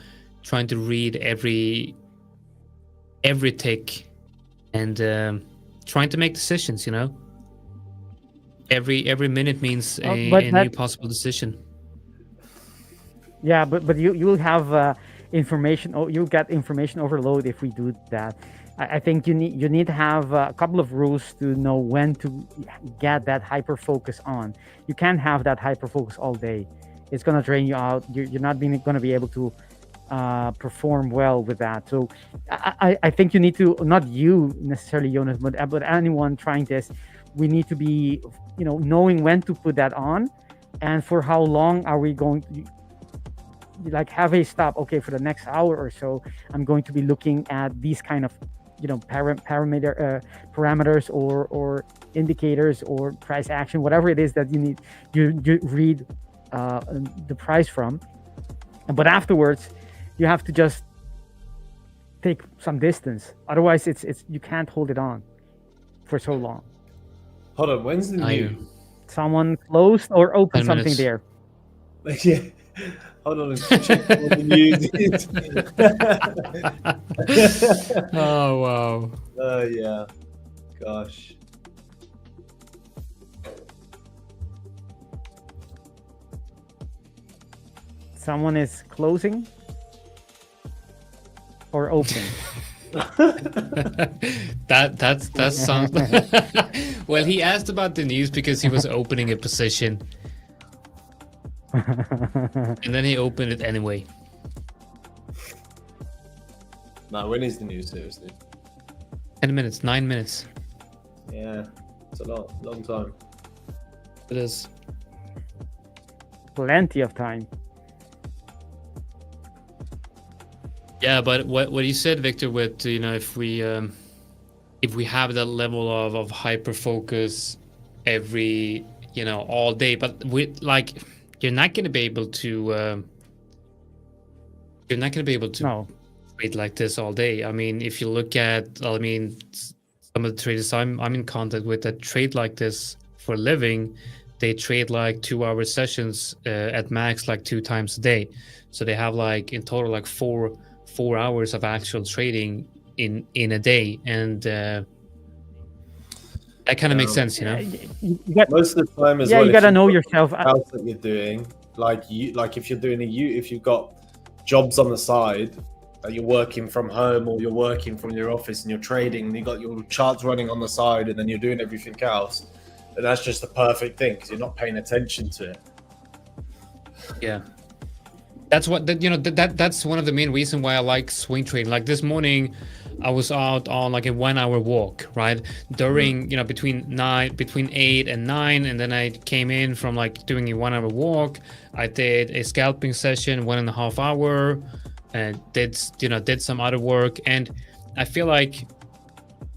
read every tick and trying to make decisions, you know. Every minute means a new possible decision. Yeah, but you'll have information. You'll get information overload if we do that. I think you need to have a couple of rules to know when to get that hyper focus on. You can't have that hyper focus all day. It's gonna drain you out. You're not gonna be able to perform well with that. So I think you need to, not you necessarily, Jonas, but anyone trying this, we need to be, you know, knowing when to put that on, and for how long are we going to. Like have a stop. Okay, for the next hour or so, I'm going to be looking at these kind of, you know, parameters or indicators or price action, whatever it is that you need. You read the price from, but afterwards, you have to just take some distance. Otherwise, it's you can't hold it on for so long. Hold on, when's the news? Someone closed or opened something there. Yeah. Hold on, check what the news is. Oh wow. Oh yeah. Gosh. Someone is closing or opening. that sounds. Well, he asked about the news because he was opening a position. And then he opened it anyway. Now, when is the news, seriously? 10 minutes, 9 minutes. Yeah, it's a long time. It is. Plenty of time. Yeah, but what you said, Victor, with, you know, if we have that level of hyper focus every, you know, all day, but with like. You're not going to be able to. Trade like this all day. I mean, if you look at, some of the traders I'm in contact with that trade like this for a living, they trade like 2-hour sessions at max, like 2 times a day. So they have like in total like four 4 hours of actual trading in a day, and that kind of makes sense, you know. Most of the time as yeah, well, you if gotta you've know got yourself. something else that you're doing, like if you're doing if you've got jobs on the side that you're working from home or you're working from your office and you're trading and you got your charts running on the side and then you're doing everything else, then that's just the perfect thing because you're not paying attention to it. Yeah, that's what that's one of the main reasons why I like swing trading. Like this morning, I was out on like a 1 hour walk, right? During between 8 and 9, and then I came in from like doing a 1 hour walk. I did a scalping session, 1.5 hour, and did some other work. And I feel like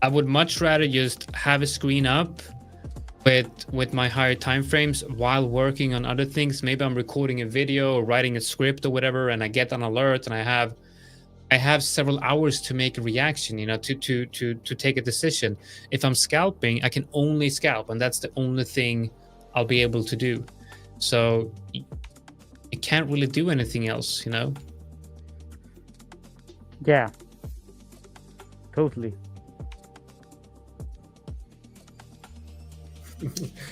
I would much rather just have a screen up with my higher time frames while working on other things. Maybe I'm recording a video or writing a script or whatever, and I get an alert, and I have several hours to make a reaction, to take a decision. If I'm scalping, I can only scalp, and that's the only thing I'll be able to do. So I can't really do anything else, Yeah, totally.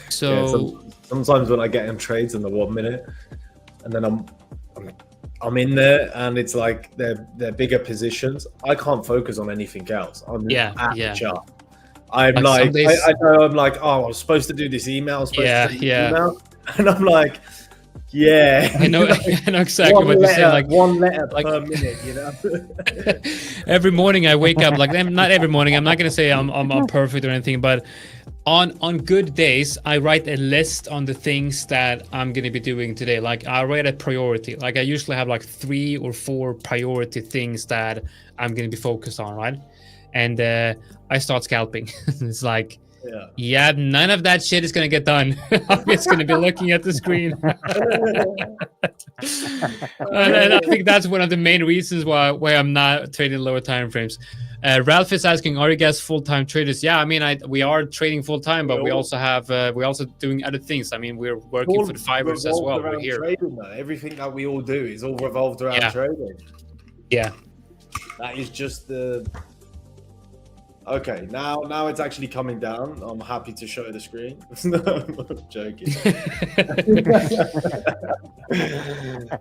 So sometimes when I get in trades in the 1 minute, and then I'm in there, and it's like they're bigger positions, I can't focus on anything else. I'm at the chart. I'm like days... I know I'm like, oh, I was supposed to do this email. I was supposed to do this email, and I'm like, yeah, I know exactly what you're saying. Like 1 letter per minute, Every morning I wake up, like not every morning. I'm not gonna say I'm perfect or anything, but on good days, I write a list on the things that I'm going to be doing today. Like I write a priority. Like I usually have like 3 or 4 priority things that I'm going to be focused on, right? And I start scalping. It's like, none of that shit is going to get done. I'm just going to be looking at the screen. and I think that's one of the main reasons why I'm not trading lower time frames. Ralph is asking, are you guys full-time traders? Yeah, I mean, we are trading full-time, but we also doing other things. I mean, we're working for the 5ers as well. We're here. Trading, everything that we all do is all revolved around trading. Yeah. That is just the... Okay, now it's actually coming down. I'm happy to show the screen. No, I'm joking.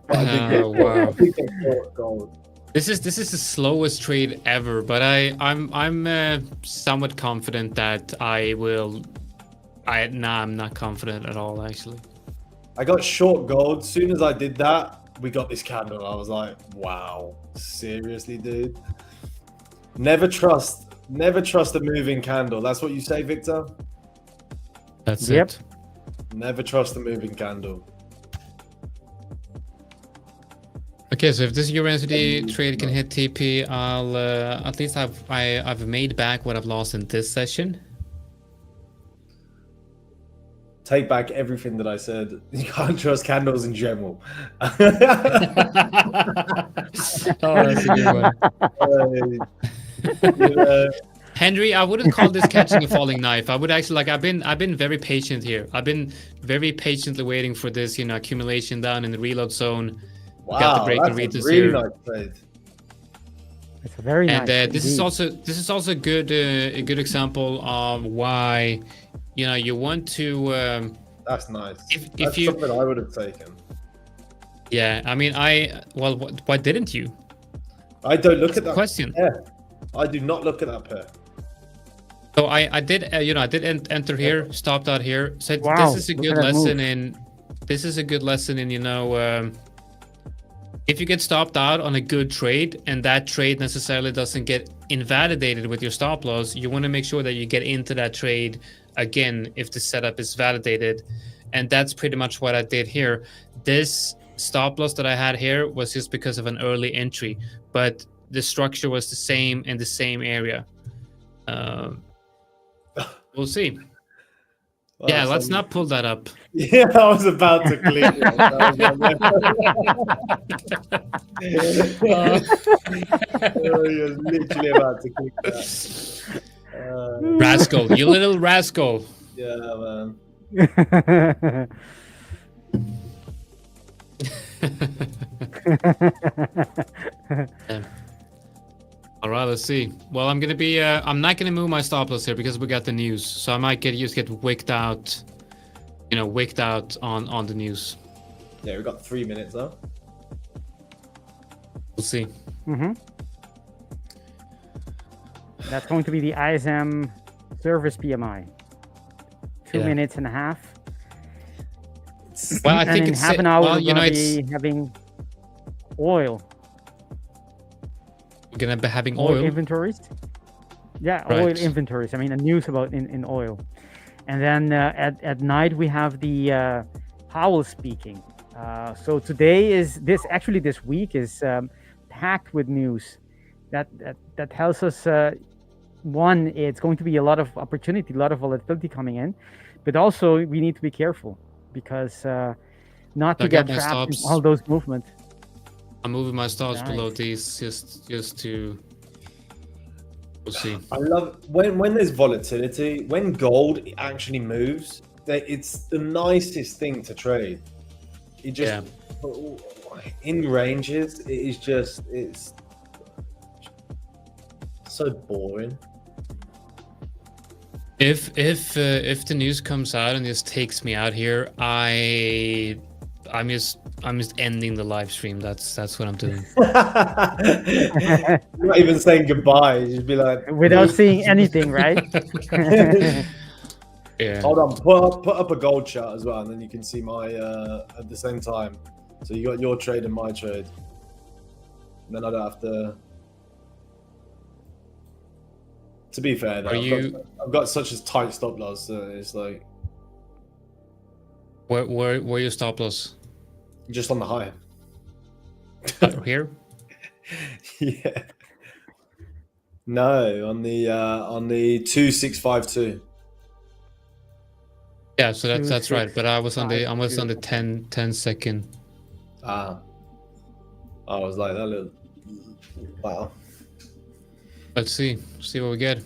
Wow. Gold. This is the slowest trade ever, but I'm somewhat confident that I will. I'm not confident at all, actually. I got short gold. As soon as I did that, we got this candle. I was like, wow, seriously, dude. Never trust a moving candle. That's what you say, Victor? That's it. Never trust a moving candle. Okay, so if this EURNZD trade can hit TP, I'll at least I've made back what I've lost in this session. Take back everything that I said. You can't trust candles in general. Oh, that's a good one. Henry, I wouldn't call this catching a falling knife. I would actually I've been very patient here. I've been very patiently waiting for this, accumulation down in the reload zone. Wow, got the break and that's retest a really here. nice trade. It's a very nice. And this is also good a good example of why you want to. That's nice. If you something I would have taken. Yeah, I mean, why didn't you? I don't look at that question. Pair. I do not look at that pair. So I did I did enter here, stopped out here. So wow, this is a good lesson in. This is a good lesson in if you get stopped out on a good trade and that trade necessarily doesn't get invalidated with your stop loss, you want to make sure that you get into that trade again if the setup is validated. And that's pretty much what I did here. This stop loss that I had here was just because of an early entry, but the structure was the same in the same area. We'll see. Well, yeah, let's not pull that up. Yeah, I was about to click it. I was literally about to click that. Rascal, you little rascal. Yeah, man. Yeah. All right, let's see. Well, I'm gonna be. I'm not gonna move my stop loss here because we got the news, so I might get wicked out. You know, wicked out on the news. Yeah, we got 3 minutes though. We'll see. That's going to be the ISM service PMI. 2 minutes and a half. Well, I And think in it's half an hour, well, we're you know, going to it's be having oil. we're gonna be having Oil oil. inventories. Yeah, Right. oil inventories. I mean, the news about in oil. And then at night, we have the Powell speaking. So today is this week is packed with news that tells us, one, it's going to be a lot of opportunity, a lot of volatility coming in, but also we need to be careful because not to I get got my trapped in stops. all those movements. I'm moving my stops Nice. below these just to. We'll see. I love when there's volatility, when gold actually moves, it's the nicest thing to trade. It just in ranges, it's so boring. If the news comes out and just takes me out here, I'm just ending the live stream. That's what I'm doing. You're not even saying goodbye. You just be like, Without seeing anything, right? Yeah. hold on, put up a gold chart as well, and then you can see my at the same time. So you got your trade and my trade. And then I don't have to. To be fair, though, I've got such a tight stop loss that it's like Where your stop loss? just on the high. Here? Yeah. No, on the 2652. Yeah, so that's right. But I was on the 10 second. I was like that little. Wow. Let's see what we get.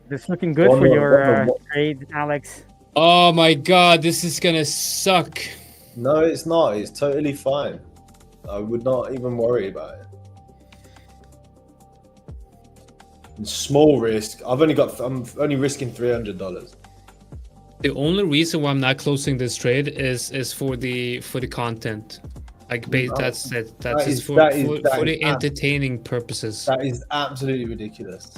It's looking good for your trade, Alex. Oh my god, this is gonna suck. No, it's not. It's totally fine. I would not even worry about it. Small risk. I'm only risking $300. The only reason why I'm not closing this trade is for the content. Like that's it. That's just for the entertaining purposes. That is absolutely ridiculous.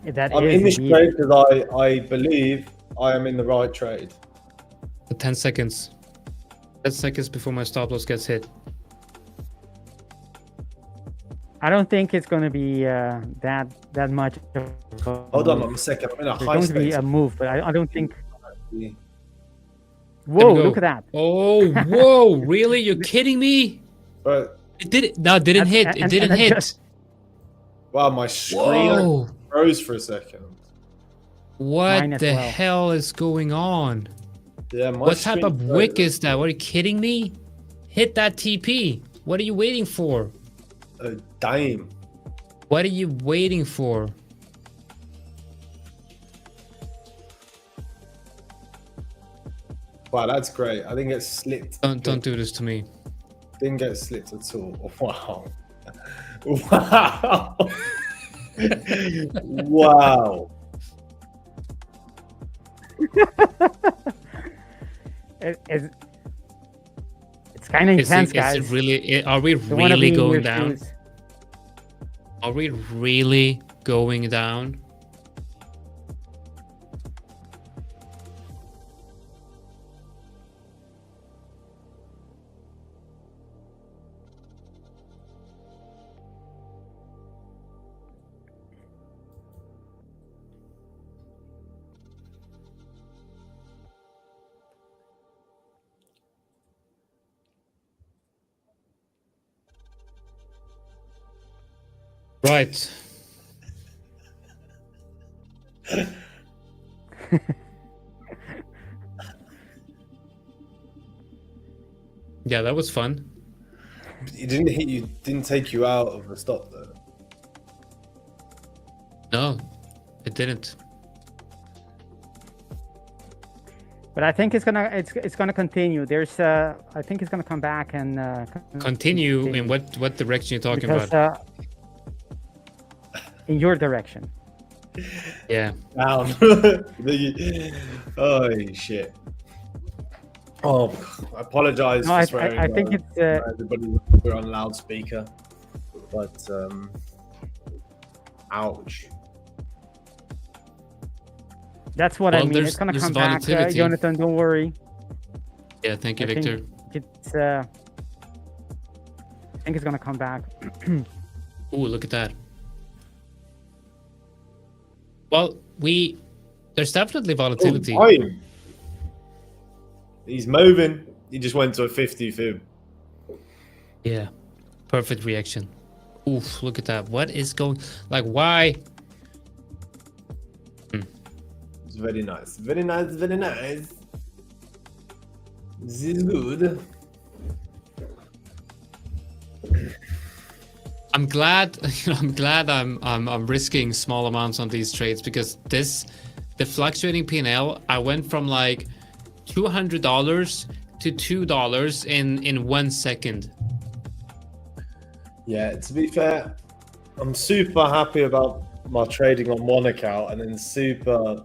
I'm in this trade because I believe I am in the right trade. 10 seconds. 10 seconds before my stop loss gets hit. I don't think it's going to be that much. Hold on a second. I'm in a high There's stakes. going to be a move, but I don't think. Whoa! Look at that. Oh, whoa! Really? You're kidding me? But it did. No, it didn't hit. It didn't hit. Wow, my screen froze for a second. What the hell is going on? Yeah, what type of wick is that? What, are you kidding me? Hit that TP. What are you waiting for? A dime. What are you waiting for? Wow, that's great. I didn't get slipped. Don't do this to me. Didn't get slipped at all. Wow. Wow. Wow. It's kind of intense, guys. Is it really? Are we really going down? Are we really going down? Right. Yeah, that was fun. It didn't hit you. Didn't take you out of the stop though. No, it didn't. But I think it's gonna continue. There's I think it's gonna come back and Continue in what direction you're talking about? In your direction. Yeah. Down. Oh shit. Oh, I apologize No, for swearing. I think it's everybody, we're on loudspeaker, but ouch. That's what I mean. It's gonna come back, Jonathan. Don't worry. Yeah, thank you, Victor. I think it's gonna come back. Ooh, look at that. Well, there's definitely volatility. Oh, he's moving. He just went to a 50 fib. Yeah, perfect reaction. Oof, look at that. What is going? Like, why? It's very nice. Very nice. Very nice. This is good. I'm glad. I'm glad I'm risking small amounts on these trades, because the fluctuating P&L, I went from like $200 to $2 in 1 second. Yeah, to be fair, I'm super happy about my trading on one account, and then super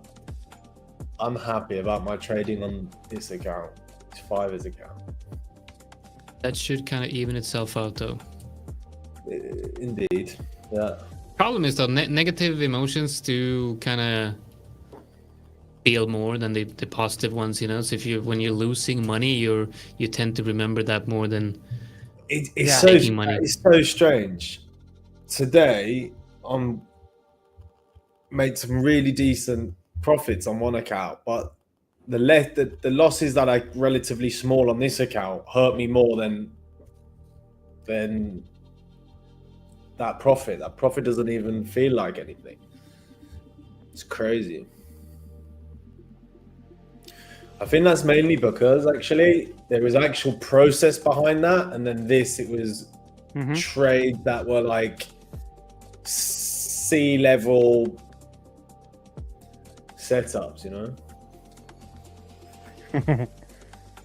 unhappy about my trading on this account, this 5ers account. That should kind of even itself out, though. Indeed, yeah. Problem is though, negative emotions do kind of feel more than the positive ones, you know. So when you're losing money, you tend to remember that more than making money. It's so strange. Today, I'm made some really decent profits on one account, but the losses that are relatively small on this account hurt me more than that profit. That profit doesn't even feel like anything. It's crazy. I think that's mainly because actually there was actual process behind that, and then it was trades that were like C-level setups, you know.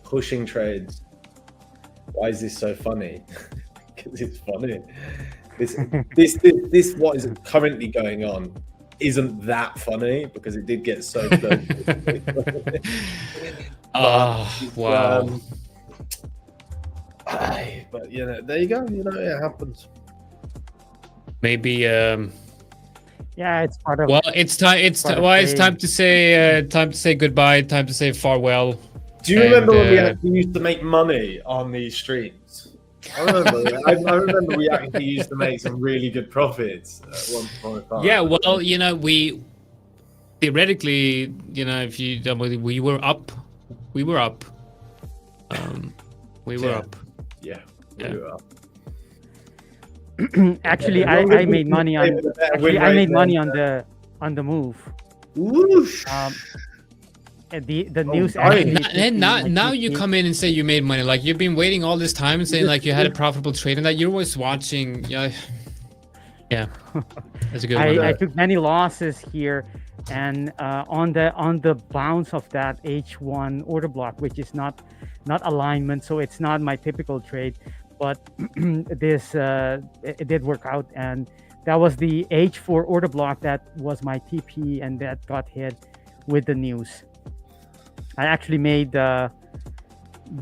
Pushing trades. Why is this so funny? Because it's funny. This what is currently going on isn't that funny, because it did get so close. Wow. But you know, there you go. You know, it happens. Maybe. Yeah, it's part of. Well, it's time. It's time to say goodbye. Time to say farewell. Do you remember when we actually used to make money on these streams? I remember. I remember we actually used to make some really good profits at one point in time. Yeah, well, you know, we theoretically, you know, if you we were up. We were up. We were up. Yeah, we were up. Actually, I made money on. Actually, I made money on the move. Whoosh. The news. And now you come in and say you made money. Like, you've been waiting all this time and saying like you had a profitable trade, and that you're always watching. Yeah, that's a good one. I took many losses here, and on the bounce of that H1 order block, which is not alignment, so it's not my typical trade, but this it did work out, and that was the H4 order block that was my TP, and that got hit with the news. I actually made the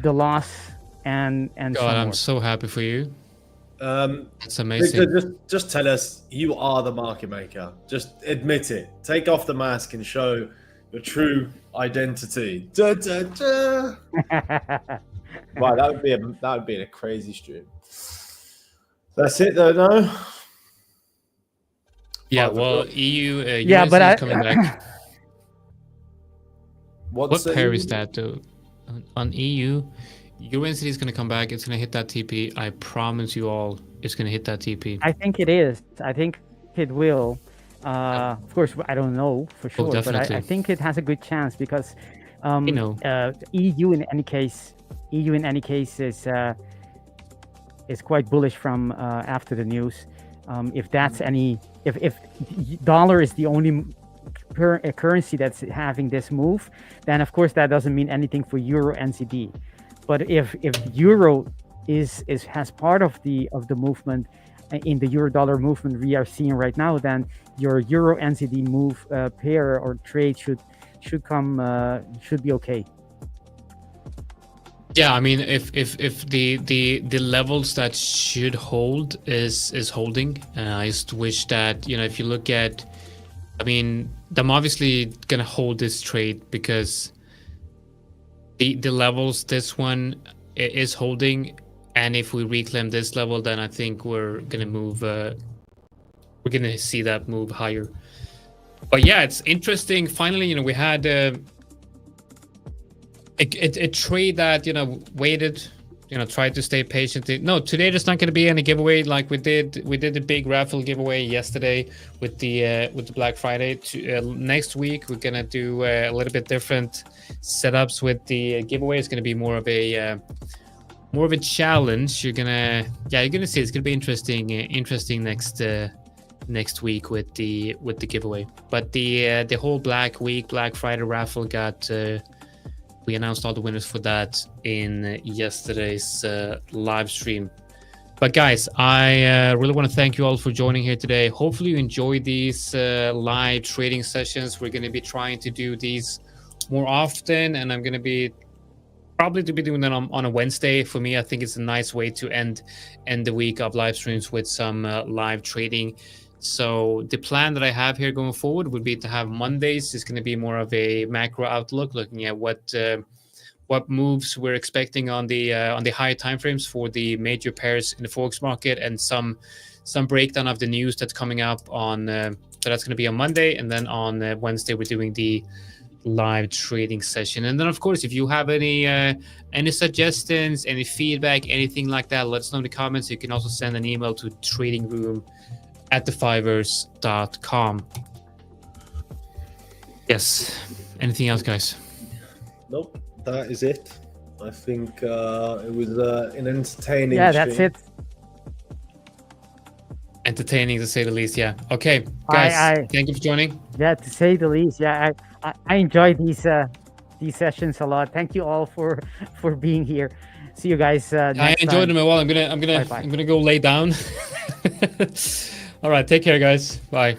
loss and God, I'm so happy for you. It's amazing. Victor, just tell us you are the market maker. Just admit it. Take off the mask and show your true identity. Da, da, da. Wow, that would be a crazy stream. That's it though, no? Yeah, well, EU. Yeah, but is coming back. What pair is that though? On EU, EURNZD is going to come back. It's going to hit that TP. I promise you all, it's going to hit that TP. I think it is. I think it will. Of course, I don't know for sure, but I think it has a good chance, because EU in any case is quite bullish from after the news. If dollar is the only a currency that's having this move, then of course that doesn't mean anything for EURUSD. But if euro has part of the movement in the euro dollar movement we are seeing right now, then your EURNZD move pair or trade should be okay. Yeah, I mean, if the levels that should hold is holding, I just wish that, if you look at, I mean, I'm obviously gonna hold this trade because the levels, this one is holding, and if we reclaim this level, then I think we're gonna move. We're gonna see that move higher. But yeah, it's interesting. Finally, we had a trade that waited, tried to stay patient. No, today there's not going to be any giveaway like we did the big raffle giveaway yesterday with the Black Friday. Next week we're gonna do a little bit different setups with the giveaway. It's going to be more of a challenge. You're gonna see it's gonna be interesting next week with the giveaway. But the whole Black Friday raffle got. We announced all the winners for that in yesterday's live stream. But guys, I really want to thank you all for joining here today. Hopefully you enjoyed these live trading sessions. We're going to be trying to do these more often, and I'm going to be probably doing that on a Wednesday. For me, I think it's a nice way to end the week of live streams with some live trading. So the plan that I have here going forward would be to have Mondays. It's going to be more of a macro outlook, looking at what moves we're expecting on the higher timeframes for the major pairs in the Forex market, and some breakdown of the news that's coming up on. So that's going to be on Monday, and then on Wednesday we're doing the live trading session. And then of course, if you have any suggestions, any feedback, anything like that, let us know in the comments. You can also send an email to tradingroom@the5ers.com. Yes. Anything else, guys? Nope, that is it. I think it was an entertaining Yeah, that's stream. it. Entertaining to say the least. Yeah. Okay, guys. Thank you for joining. Yeah, to say the least. Yeah, I enjoy these sessions a lot. Thank you all for being here. See you guys. I enjoyed them as well. I'm gonna go lay down. All right, take care, guys. Bye.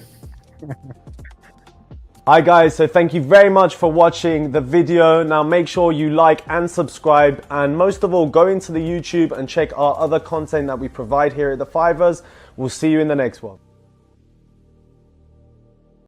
Hi guys, so thank you very much for watching the video. Now make sure you like and subscribe, and most of all, go into the YouTube and check our other content that we provide here at The 5ers. We'll see you in the next one.